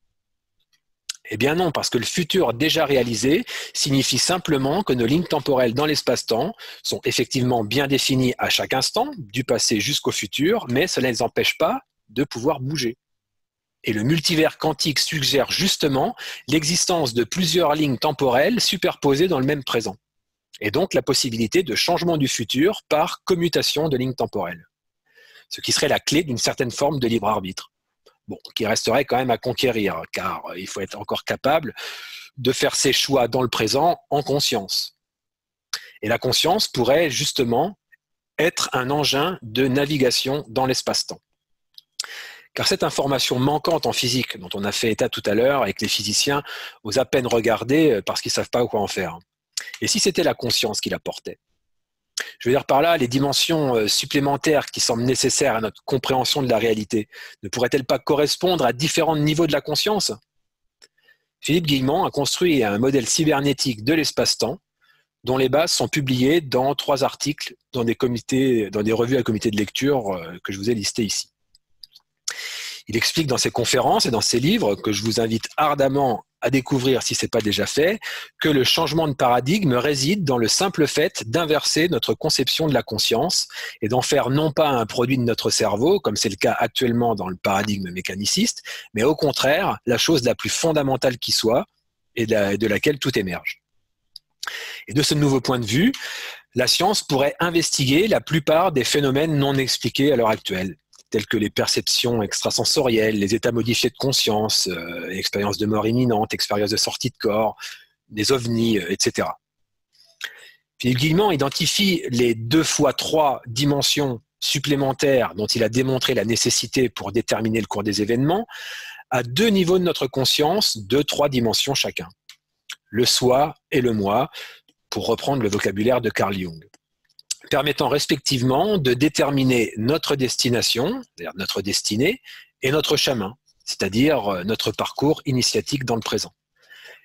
Eh bien non, parce que le futur déjà réalisé signifie simplement que nos lignes temporelles dans l'espace-temps sont effectivement bien définies à chaque instant, du passé jusqu'au futur, mais cela ne les empêche pas de pouvoir bouger. Et le multivers quantique suggère justement l'existence de plusieurs lignes temporelles superposées dans le même présent. Et donc la possibilité de changement du futur par commutation de lignes temporelles. Ce qui serait la clé d'une certaine forme de libre arbitre. Bon, qui resterait quand même à conquérir, car il faut être encore capable de faire ses choix dans le présent en conscience. Et la conscience pourrait justement être un engin de navigation dans l'espace-temps. Car cette information manquante en physique, dont on a fait état tout à l'heure et que les physiciens osent à peine regarder parce qu'ils ne savent pas quoi en faire. Et si c'était la conscience qui l'apportait? Je veux dire par là, les dimensions supplémentaires qui semblent nécessaires à notre compréhension de la réalité, ne pourraient-elles pas correspondre à différents niveaux de la conscience? Philippe Guillemant a construit un modèle cybernétique de l'espace-temps dont les bases sont publiées dans 3 articles dans des revues à comité de lecture que je vous ai listés ici. Il explique dans ses conférences et dans ses livres, que je vous invite ardemment à découvrir si ce n'est pas déjà fait, que le changement de paradigme réside dans le simple fait d'inverser notre conception de la conscience et d'en faire non pas un produit de notre cerveau, comme c'est le cas actuellement dans le paradigme mécaniciste, mais au contraire, la chose la plus fondamentale qui soit et de laquelle tout émerge. Et de ce nouveau point de vue, la science pourrait investiguer la plupart des phénomènes non expliqués à l'heure actuelle, tels que les perceptions extrasensorielles, les états modifiés de conscience, expériences de mort imminente, expériences de sortie de corps, des ovnis, etc. Philippe Guillemant identifie les 2 fois 3 dimensions supplémentaires dont il a démontré la nécessité pour déterminer le cours des événements à 2 niveaux de notre conscience, de 3 dimensions chacun. Le soi et le moi, pour reprendre le vocabulaire de Carl Jung, permettant respectivement de déterminer notre destination, c'est-à-dire notre destinée, et notre chemin, c'est-à-dire notre parcours initiatique dans le présent.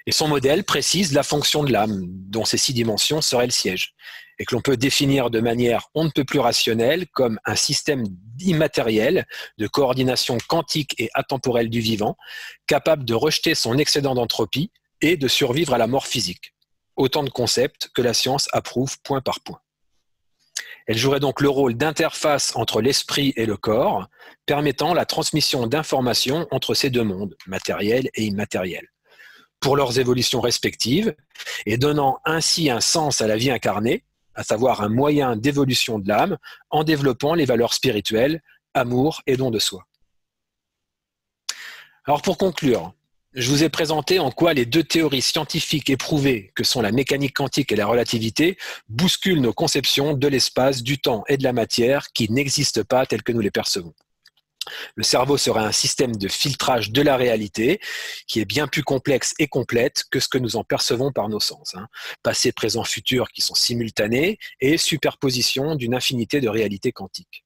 Et son modèle précise la fonction de l'âme, dont ces 6 dimensions seraient le siège, et que l'on peut définir de manière on ne peut plus rationnelle comme un système immatériel de coordination quantique et atemporelle du vivant, capable de rejeter son excédent d'entropie et de survivre à la mort physique. Autant de concepts que la science approuve point par point. Elle jouerait donc le rôle d'interface entre l'esprit et le corps, permettant la transmission d'informations entre ces deux mondes, matériel et immatériel, pour leurs évolutions respectives, et donnant ainsi un sens à la vie incarnée, à savoir un moyen d'évolution de l'âme, en développant les valeurs spirituelles, amour et don de soi. Alors pour conclure, je vous ai présenté en quoi les 2 théories scientifiques éprouvées, que sont la mécanique quantique et la relativité, bousculent nos conceptions de l'espace, du temps et de la matière qui n'existent pas telles que nous les percevons. Le cerveau serait un système de filtrage de la réalité qui est bien plus complexe et complète que ce que nous en percevons par nos sens. Passé, présent, futur qui sont simultanés et superposition d'une infinité de réalités quantiques.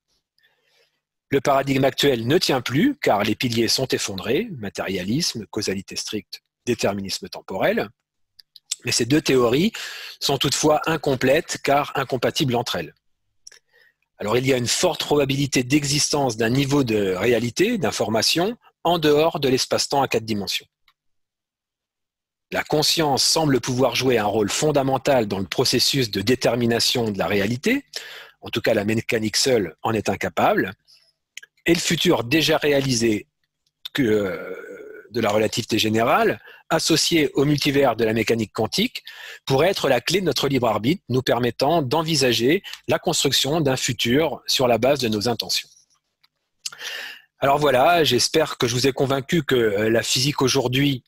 Le paradigme actuel ne tient plus car les piliers sont effondrés, matérialisme, causalité stricte, déterminisme temporel. Mais ces 2 théories sont toutefois incomplètes car incompatibles entre elles. Alors il y a une forte probabilité d'existence d'un niveau de réalité, d'information, en dehors de l'espace-temps à 4 dimensions. La conscience semble pouvoir jouer un rôle fondamental dans le processus de détermination de la réalité, en tout cas la mécanique seule en est incapable, et le futur déjà réalisé de la relativité générale, associé au multivers de la mécanique quantique, pourrait être la clé de notre libre arbitre, nous permettant d'envisager la construction d'un futur sur la base de nos intentions. Alors voilà, j'espère que je vous ai convaincu que la physique aujourd'hui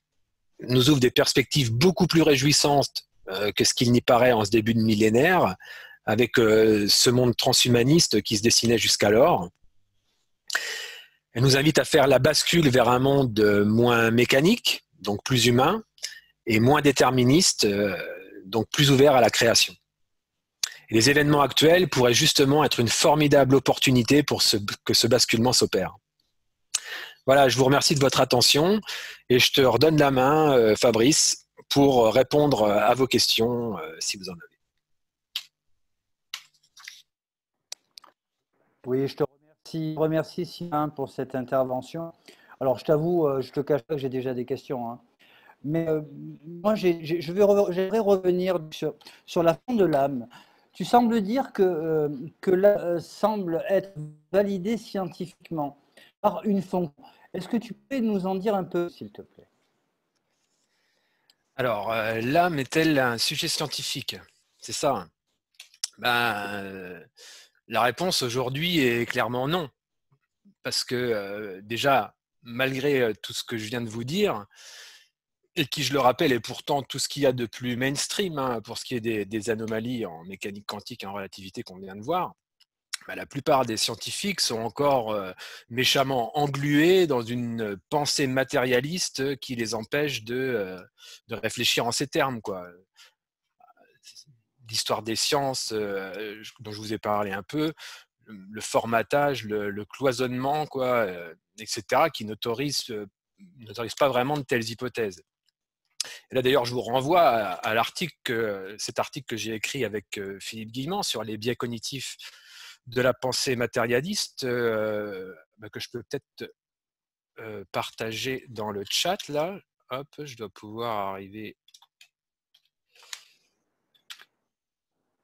nous ouvre des perspectives beaucoup plus réjouissantes que ce qu'il n'y paraît en ce début de millénaire, avec ce monde transhumaniste qui se dessinait jusqu'alors. Elle nous invite à faire la bascule vers un monde moins mécanique, donc plus humain, et moins déterministe, donc plus ouvert à la création. Et les événements actuels pourraient justement être une formidable opportunité pour que ce basculement s'opère. Voilà, je vous remercie de votre attention et je te redonne la main, Fabrice, pour répondre à vos questions, si vous en avez. Oui, je te remercie Sylvain pour cette intervention. Alors, je t'avoue, je ne te cache pas que j'ai déjà des questions, hein. Mais moi, j'aimerais revenir sur la forme de l'âme. Tu sembles dire que l'âme semble être validée scientifiquement par une fonction. Est-ce que tu peux nous en dire un peu, s'il te plaît? Alors, l'âme est-elle un sujet scientifique? C'est ça. La réponse aujourd'hui est clairement non. Parce que déjà, malgré tout ce que je viens de vous dire, et qui, je le rappelle, est pourtant tout ce qu'il y a de plus mainstream pour ce qui est des anomalies en mécanique quantique et en relativité qu'on vient de voir, la plupart des scientifiques sont encore méchamment englués dans une pensée matérialiste qui les empêche de réfléchir en ces termes, quoi. L'histoire des sciences dont je vous ai parlé un peu, le formatage, le cloisonnement, quoi, etc., qui n'autorise pas vraiment de telles hypothèses. Et là, d'ailleurs, je vous renvoie à cet article que j'ai écrit avec Philippe Guillemant sur les biais cognitifs de la pensée matérialiste, que je peux peut-être partager dans le chat, là. Hop, je dois pouvoir arriver...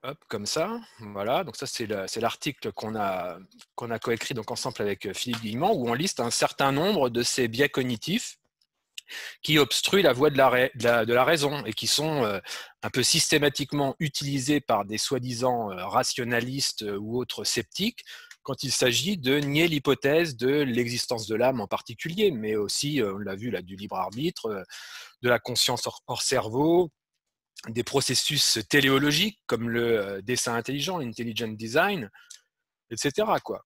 Hop, comme ça, voilà. Donc ça, c'est l'article qu'on a coécrit donc ensemble avec Philippe Guillemant, où on liste un certain nombre de ces biais cognitifs qui obstruent la voie de la raison et qui sont un peu systématiquement utilisés par des soi-disant rationalistes ou autres sceptiques quand il s'agit de nier l'hypothèse de l'existence de l'âme en particulier, mais aussi, on l'a vu là, du libre arbitre, de la conscience hors cerveau, des processus téléologiques comme le dessin intelligent, l'intelligent design, etc., quoi.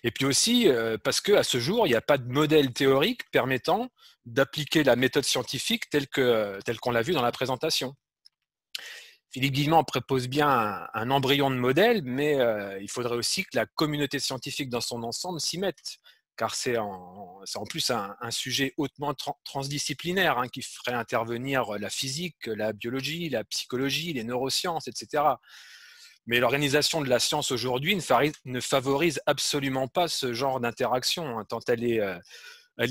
Et puis aussi parce qu'à ce jour, il n'y a pas de modèle théorique permettant d'appliquer la méthode scientifique telle qu'on l'a vu dans la présentation. Philippe Guillemant propose bien un embryon de modèle, mais il faudrait aussi que la communauté scientifique dans son ensemble s'y mette. car c'est en plus un sujet hautement transdisciplinaire qui ferait intervenir la physique, la biologie, la psychologie, les neurosciences, etc. Mais l'organisation de la science aujourd'hui ne favorise absolument pas ce genre d'interaction, tant elle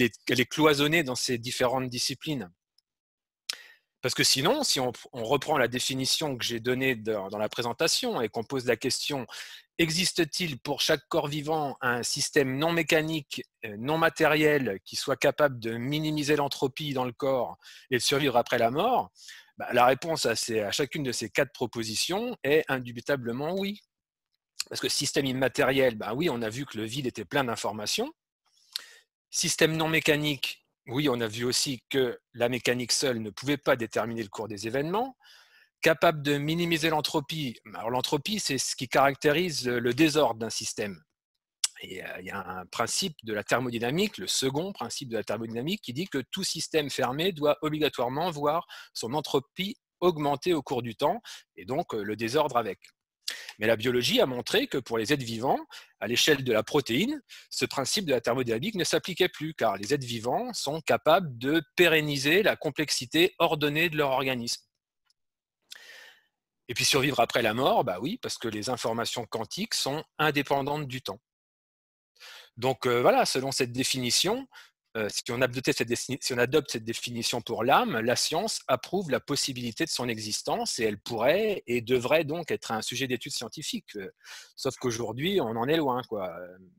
est cloisonnée dans ces différentes disciplines. Parce que sinon, si on reprend la définition que j'ai donnée dans la présentation et qu'on pose la question « Existe-t-il pour chaque corps vivant un système non mécanique, non matériel qui soit capable de minimiser l'entropie dans le corps et de survivre après la mort ?» La réponse à chacune de ces 4 propositions est indubitablement oui. Parce que système immatériel, oui, on a vu que le vide était plein d'informations. Système non mécanique, oui, on a vu aussi que la mécanique seule ne pouvait pas déterminer le cours des événements. Capable de minimiser l'entropie. Alors l'entropie, c'est ce qui caractérise le désordre d'un système. Et il y a un principe de la thermodynamique, le second principe de la thermodynamique, qui dit que tout système fermé doit obligatoirement voir son entropie augmenter au cours du temps, et donc le désordre avec. Mais la biologie a montré que pour les êtres vivants, à l'échelle de la protéine, ce principe de la thermodynamique ne s'appliquait plus, car les êtres vivants sont capables de pérenniser la complexité ordonnée de leur organisme. Et puis survivre après la mort, oui, parce que les informations quantiques sont indépendantes du temps. Donc voilà, selon cette définition, si on adopte cette définition pour l'âme, la science approuve la possibilité de son existence et elle pourrait et devrait donc être un sujet d'étude scientifique. Sauf qu'aujourd'hui, on en est loin, quoi.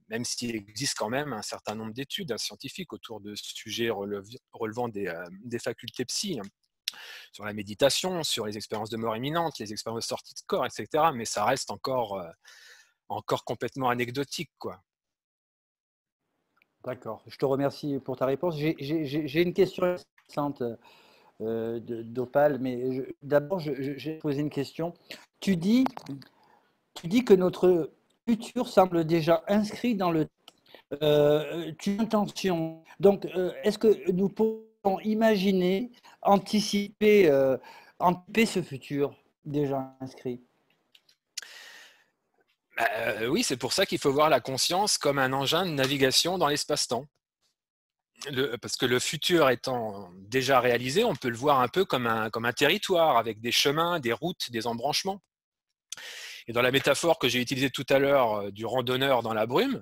Même s'il existe quand même un certain nombre d'études scientifiques autour de sujets relevant des facultés psy, sur la méditation, sur les expériences de mort imminente, les expériences de sortie de corps, etc. Mais ça reste encore complètement anecdotique, quoi. D'accord, je te remercie pour ta réponse. J'ai une question intéressante d'Opal, mais d'abord, j'ai posé une question. Tu dis que notre futur semble déjà inscrit dans le intention. Donc, est-ce que nous pouvons imaginer, anticiper ce futur déjà inscrit? Oui, c'est pour ça qu'il faut voir la conscience comme un engin de navigation dans l'espace-temps. Parce que le futur étant déjà réalisé, on peut le voir un peu comme un territoire avec des chemins, des routes, des embranchements. Et dans la métaphore que j'ai utilisée tout à l'heure du randonneur dans la brume,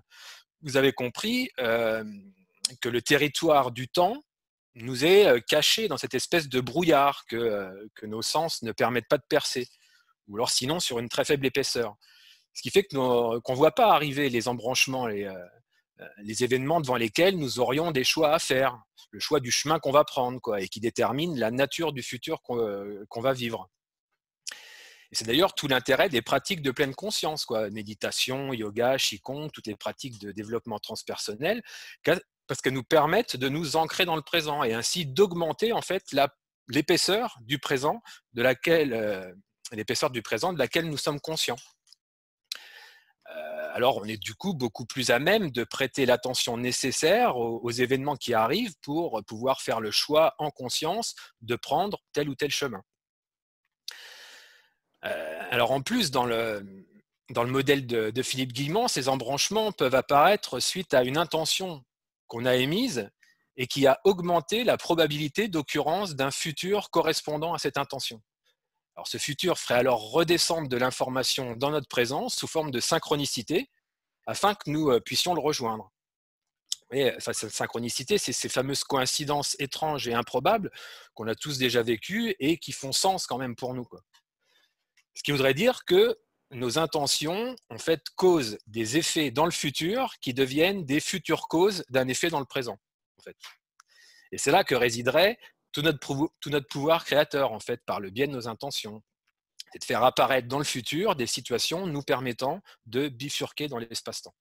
vous avez compris que le territoire du temps nous est caché dans cette espèce de brouillard que nos sens ne permettent pas de percer, ou alors sinon sur une très faible épaisseur. Ce qui fait qu'on ne voit pas arriver les embranchements, les événements devant lesquels nous aurions des choix à faire, le choix du chemin qu'on va prendre, quoi, et qui détermine la nature du futur qu'on va vivre. Et c'est d'ailleurs tout l'intérêt des pratiques de pleine conscience, quoi, méditation, yoga, qigong, toutes les pratiques de développement transpersonnel, parce qu'elles nous permettent de nous ancrer dans le présent et ainsi d'augmenter en fait l'épaisseur du présent de laquelle nous sommes conscients. Alors on est du coup beaucoup plus à même de prêter l'attention nécessaire aux événements qui arrivent pour pouvoir faire le choix en conscience de prendre tel ou tel chemin. Alors en plus, dans le modèle de Philippe Guillemont, ces embranchements peuvent apparaître suite à une intention qu'on a émise et qui a augmenté la probabilité d'occurrence d'un futur correspondant à cette intention. Alors, ce futur ferait alors redescendre de l'information dans notre présence sous forme de synchronicité afin que nous puissions le rejoindre. Et cette synchronicité, c'est ces fameuses coïncidences étranges et improbables qu'on a tous déjà vécues et qui font sens quand même pour nous, quoi. Ce qui voudrait dire que nos intentions, en fait, causent des effets dans le futur qui deviennent des futures causes d'un effet dans le présent, en fait. Et c'est là que résiderait tout notre pouvoir créateur, en fait, par le biais de nos intentions. C'est de faire apparaître dans le futur des situations nous permettant de bifurquer dans l'espace-temps.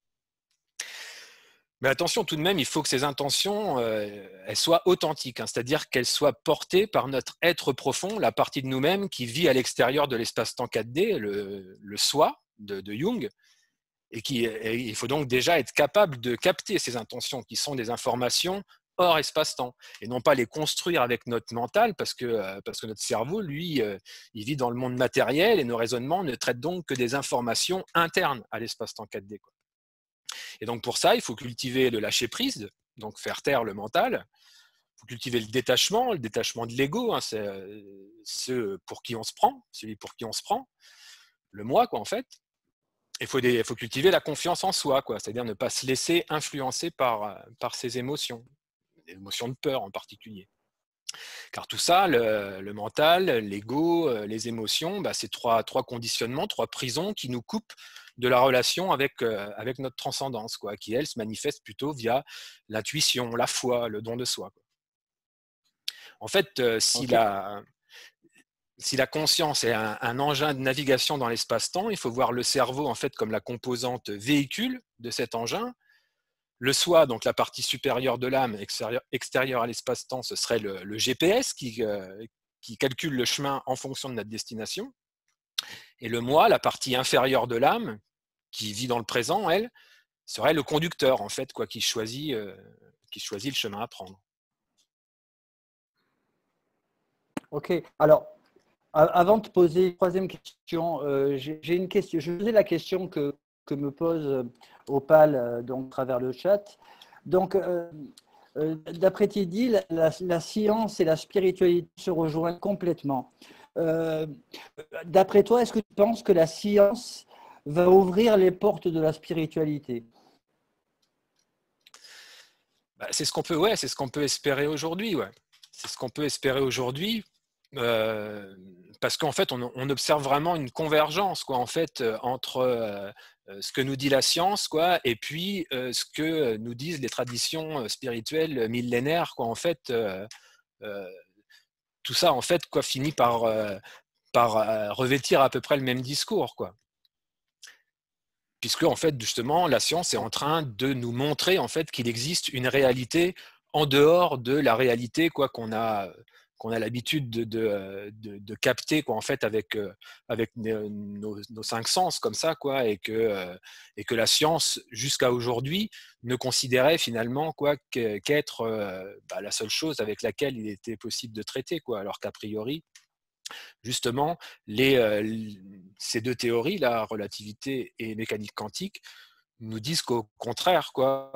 Mais attention, tout de même, il faut que ces intentions elles soient authentiques, c'est-à-dire qu'elles soient portées par notre être profond, la partie de nous-mêmes qui vit à l'extérieur de l'espace-temps 4D, le soi de Jung, et il faut donc déjà être capable de capter ces intentions qui sont des informations hors espace-temps, et non pas les construire avec notre mental, parce que notre cerveau, lui, il vit dans le monde matériel, et nos raisonnements ne traitent donc que des informations internes à l'espace-temps 4D, quoi. Et donc pour ça, il faut cultiver le lâcher-prise, donc faire taire le mental. Il faut cultiver le détachement de l'ego, hein, c'est ce pour qui on se prend, celui pour qui on se prend, le moi, quoi, en fait. Il faut cultiver la confiance en soi, quoi, c'est-à-dire ne pas se laisser influencer par ses émotions, les émotions de peur en particulier. Car tout ça, le mental, l'ego, les émotions, bah, c'est trois conditionnements, trois prisons qui nous coupent de la relation avec notre transcendance, quoi, qui, elle, se manifeste plutôt via l'intuition, la foi, le don de soi, quoi. En fait, si la conscience est un engin de navigation dans l'espace-temps, il faut voir le cerveau en fait comme la composante véhicule de cet engin. Le soi, donc la partie supérieure de l'âme, extérieure à l'espace-temps, ce serait le GPS qui calcule le chemin en fonction de notre destination. Et le moi, la partie inférieure de l'âme, qui vit dans le présent, elle, serait le conducteur, en fait, quoi, qui choisit le chemin à prendre. Ok, alors, avant de poser une troisième question, j'ai une question. Je vais poser la question que me pose Opal donc, à travers le chat. Donc, d'après Tidy, la science et la spiritualité se rejoignent complètement. D'après toi, est-ce que tu penses que la science va ouvrir les portes de la spiritualité? Bah, c'est ce qu'on peut espérer aujourd'hui. Ouais. C'est ce qu'on peut espérer aujourd'hui. Parce qu'en fait, on observe vraiment une convergence, quoi, en fait, entre ce que nous dit la science, quoi, et puis ce que nous disent les traditions spirituelles millénaires, quoi. En fait, tout ça, en fait, quoi, finit par revêtir à peu près le même discours, quoi. Puisque, en fait, justement, la science est en train de nous montrer, en fait, qu'il existe une réalité en dehors de la réalité, quoi, qu'on a l'habitude de capter, quoi, en fait, avec nos cinq sens comme ça, quoi, et que la science jusqu'à aujourd'hui ne considérait finalement, quoi, qu'être la seule chose avec laquelle il était possible de traiter, quoi, alors qu'a priori justement ces deux théories, la relativité et mécanique quantique, nous disent qu'au contraire, quoi,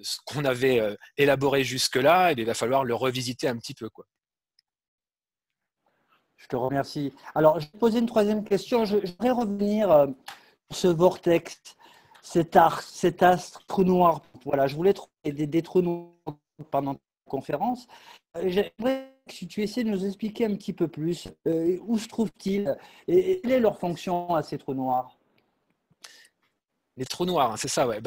ce qu'on avait élaboré jusque-là, il va falloir le revisiter un petit peu, quoi. Je te remercie. Alors, je vais poser une troisième question. Je voudrais revenir sur ce vortex, cet astre trou noir. Voilà, je voulais trouver des trous noirs pendant la conférence. J'aimerais que tu essaies de nous expliquer un petit peu plus où se trouvent-ils et quelle est leur fonction à ces trous noirs? Les trous noirs, hein, c'est ça, ouais.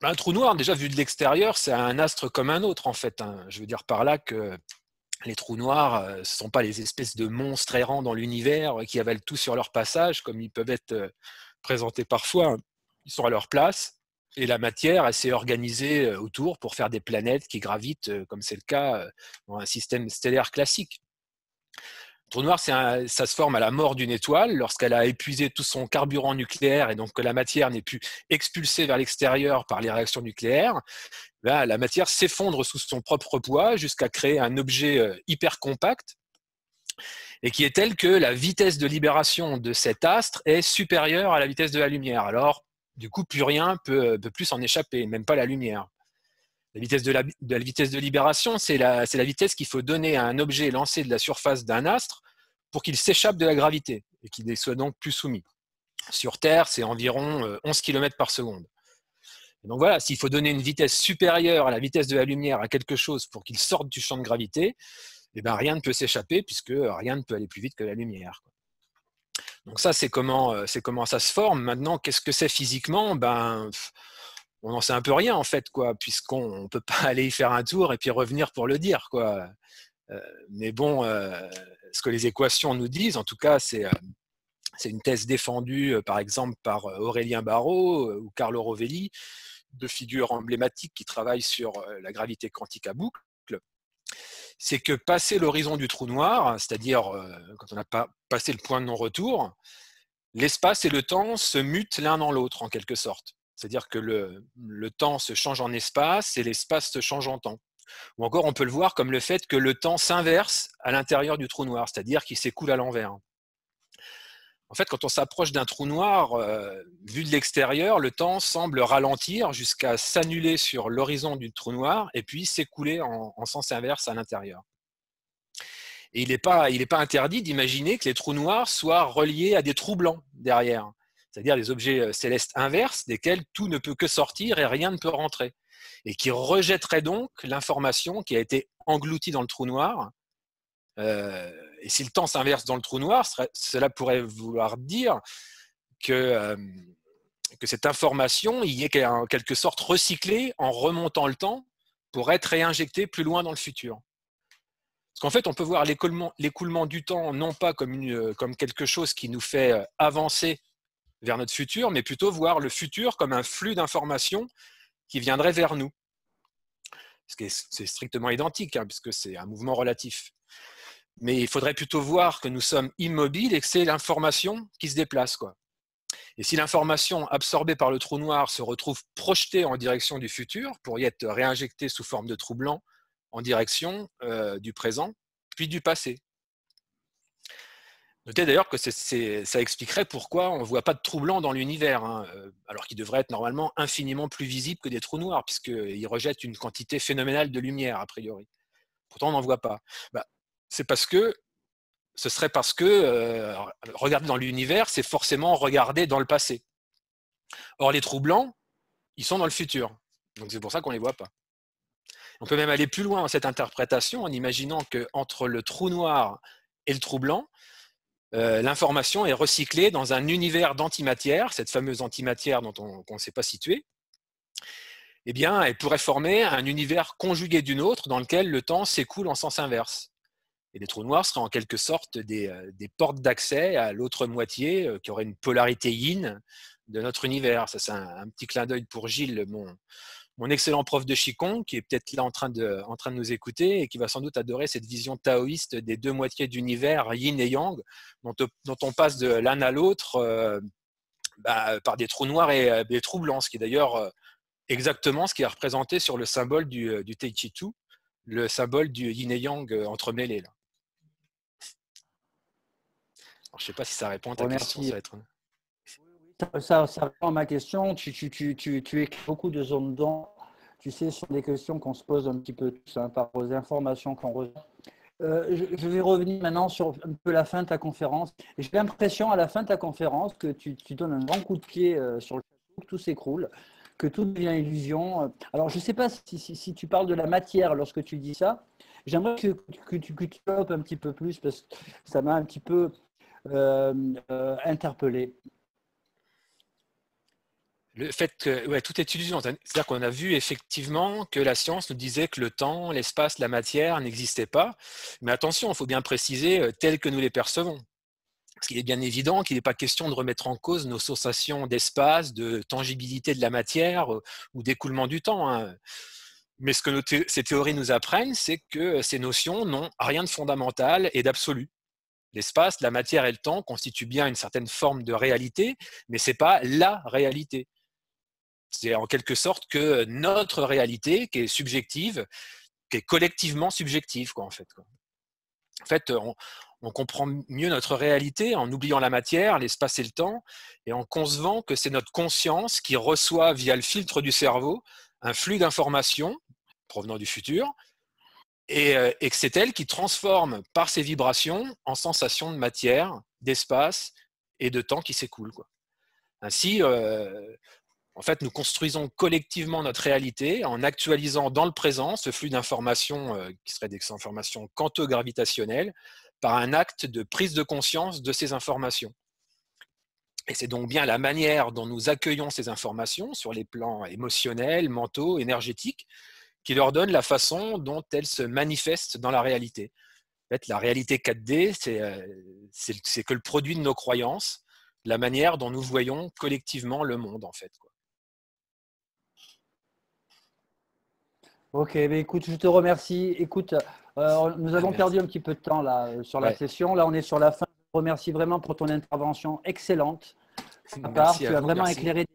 Un trou noir, déjà vu de l'extérieur, c'est un astre comme un autre, en fait, hein. Je veux dire par là que les trous noirs, ce ne sont pas les espèces de monstres errants dans l'univers qui avalent tout sur leur passage, comme ils peuvent être présentés parfois. Ils sont à leur place, et la matière, elle s'est organisée autour pour faire des planètes qui gravitent, comme c'est le cas dans un système stellaire classique. Le trou noir, ça se forme à la mort d'une étoile, lorsqu'elle a épuisé tout son carburant nucléaire et donc que la matière n'est plus expulsée vers l'extérieur par les réactions nucléaires. Là, la matière s'effondre sous son propre poids jusqu'à créer un objet hyper compact et qui est tel que la vitesse de libération de cet astre est supérieure à la vitesse de la lumière. Alors, du coup, plus rien peut plus s'en échapper, même pas la lumière. La vitesse de la vitesse de libération, c'est la vitesse qu'il faut donner à un objet lancé de la surface d'un astre pour qu'il s'échappe de la gravité et qu'il ne soit donc plus soumis. Sur Terre, c'est environ 11 km par seconde. Et donc voilà, s'il faut donner une vitesse supérieure à la vitesse de la lumière à quelque chose pour qu'il sorte du champ de gravité, eh ben, rien ne peut s'échapper puisque rien ne peut aller plus vite que la lumière. Donc ça, c'est comment ça se forme. Maintenant, qu'est-ce que c'est physiquement? On n'en sait un peu rien en fait, quoi, puisqu'on ne peut pas aller y faire un tour et puis revenir pour le dire, quoi. Mais bon, ce que les équations nous disent, en tout cas, c'est une thèse défendue, par exemple, par Aurélien Barraud ou Carlo Rovelli, deux figures emblématiques qui travaillent sur la gravité quantique à boucle. C'est que passer l'horizon du trou noir, c'est-à-dire quand on n'a pas passé le point de non-retour, l'espace et le temps se mutent l'un dans l'autre, en quelque sorte. C'est-à-dire que le temps se change en espace et l'espace se change en temps. Ou encore, on peut le voir comme le fait que le temps s'inverse à l'intérieur du trou noir, c'est-à-dire qu'il s'écoule à l'envers. En fait, quand on s'approche d'un trou noir, vu de l'extérieur, le temps semble ralentir jusqu'à s'annuler sur l'horizon du trou noir et puis s'écouler en sens inverse à l'intérieur. Et il n'est pas interdit d'imaginer que les trous noirs soient reliés à des trous blancs derrière, c'est-à-dire des objets célestes inverses desquels tout ne peut que sortir et rien ne peut rentrer, et qui rejetteraient donc l'information qui a été engloutie dans le trou noir. Et si le temps s'inverse dans le trou noir, cela pourrait vouloir dire que cette information y est en quelque sorte recyclée en remontant le temps pour être réinjectée plus loin dans le futur. Parce qu'en fait, on peut voir l'écoulement du temps non pas comme quelque chose qui nous fait avancer vers notre futur, mais plutôt voir le futur comme un flux d'informations qui viendrait vers nous. C'est strictement identique, hein, puisque c'est un mouvement relatif. Mais il faudrait plutôt voir que nous sommes immobiles et que c'est l'information qui se déplace, quoi. Et si l'information absorbée par le trou noir se retrouve projetée en direction du futur, pour y être réinjectée sous forme de trou blanc en direction du présent, puis du passé. Notez d'ailleurs que ça expliquerait pourquoi on ne voit pas de trous blancs dans l'univers, hein, alors qu'ils devraient être normalement infiniment plus visibles que des trous noirs, puisqu'ils rejettent une quantité phénoménale de lumière, a priori. Pourtant, on n'en voit pas. Ce serait parce que regarder dans l'univers, c'est forcément regarder dans le passé. Or, les trous blancs, ils sont dans le futur. Donc, c'est pour ça qu'on ne les voit pas. On peut même aller plus loin dans cette interprétation en imaginant qu'entre le trou noir et le trou blanc, l'information est recyclée dans un univers d'antimatière, cette fameuse antimatière dont on ne sait pas situer. Eh bien, elle pourrait former un univers conjugué d'une autre dans lequel le temps s'écoule en sens inverse. Et les trous noirs seraient en quelque sorte des portes d'accès à l'autre moitié qui aurait une polarité yin de notre univers. Ça, c'est un petit clin d'œil pour Gilles, mon excellent prof de Qigong, qui est peut-être là en train de nous écouter et qui va sans doute adorer cette vision taoïste des deux moitiés d'univers, yin et yang, dont on passe de l'un à l'autre par des trous noirs et des trous blancs, ce qui est d'ailleurs exactement ce qui est représenté sur le symbole du Tai Chi Tu, le symbole du yin et yang entremêlés. Là. Alors, je ne sais pas si ça répond à ta question. Ça répond à ma question. Tu écris beaucoup de zones d'ombre. Tu sais, ce sont des questions qu'on se pose un petit peu tous par les informations qu'on reçoit. Je vais revenir maintenant sur un peu la fin de ta conférence. J'ai l'impression à la fin de ta conférence que tu donnes un grand coup de pied sur le château, que tout s'écroule, que tout devient illusion. Alors, je ne sais pas si tu parles de la matière lorsque tu dis ça. J'aimerais que tu développes un petit peu plus parce que ça m'a un petit peu interpellé. Le fait que tout est illusion, c'est-à-dire qu'on a vu effectivement que la science nous disait que le temps, l'espace, la matière n'existaient pas. Mais attention, il faut bien préciser tels que nous les percevons. Parce qu'il est bien évident qu'il n'est pas question de remettre en cause nos sensations d'espace, de tangibilité de la matière ou d'écoulement du temps, hein. Mais ce que ces théories nous apprennent, c'est que ces notions n'ont rien de fondamental et d'absolu. L'espace, la matière et le temps constituent bien une certaine forme de réalité, mais ce n'est pas la réalité. C'est en quelque sorte que notre réalité, qui est subjective, qui est collectivement subjective, quoi, en fait. En fait, on comprend mieux notre réalité en oubliant la matière, l'espace et le temps, et en concevant que c'est notre conscience qui reçoit via le filtre du cerveau un flux d'informations provenant du futur, et que c'est elle qui transforme par ses vibrations en sensations de matière, d'espace et de temps qui s'écoulent, quoi. Ainsi, en fait, nous construisons collectivement notre réalité en actualisant dans le présent ce flux d'informations qui serait des informations quanto-gravitationnelles par un acte de prise de conscience de ces informations. Et c'est donc bien la manière dont nous accueillons ces informations sur les plans émotionnels, mentaux, énergétiques, qui leur donne la façon dont elles se manifestent dans la réalité. En fait, la réalité 4D, c'est que le produit de nos croyances, la manière dont nous voyons collectivement le monde, en fait, quoi. Ok, mais écoute, je te remercie. Écoute, nous avons perdu un petit peu de temps là, sur la session. Là, on est sur la fin. Je te remercie vraiment pour ton intervention excellente. Merci tu as vraiment éclairé.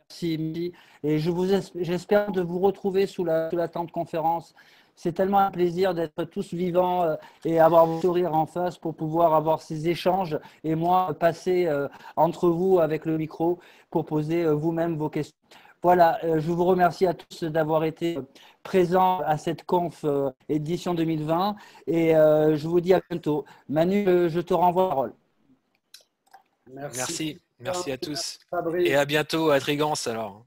Merci. Et j'espère de vous retrouver sous la tente conférence C'est tellement un plaisir d'être tous vivants et avoir vos sourires en face pour pouvoir avoir ces échanges et moi passer entre vous avec le micro pour poser vous-même vos questions. Voilà, je vous remercie à tous d'avoir été présents à cette conf édition 2020 et je vous dis à bientôt. Manu, je te renvoie la parole. Merci à tous. Et à bientôt à Trigance alors.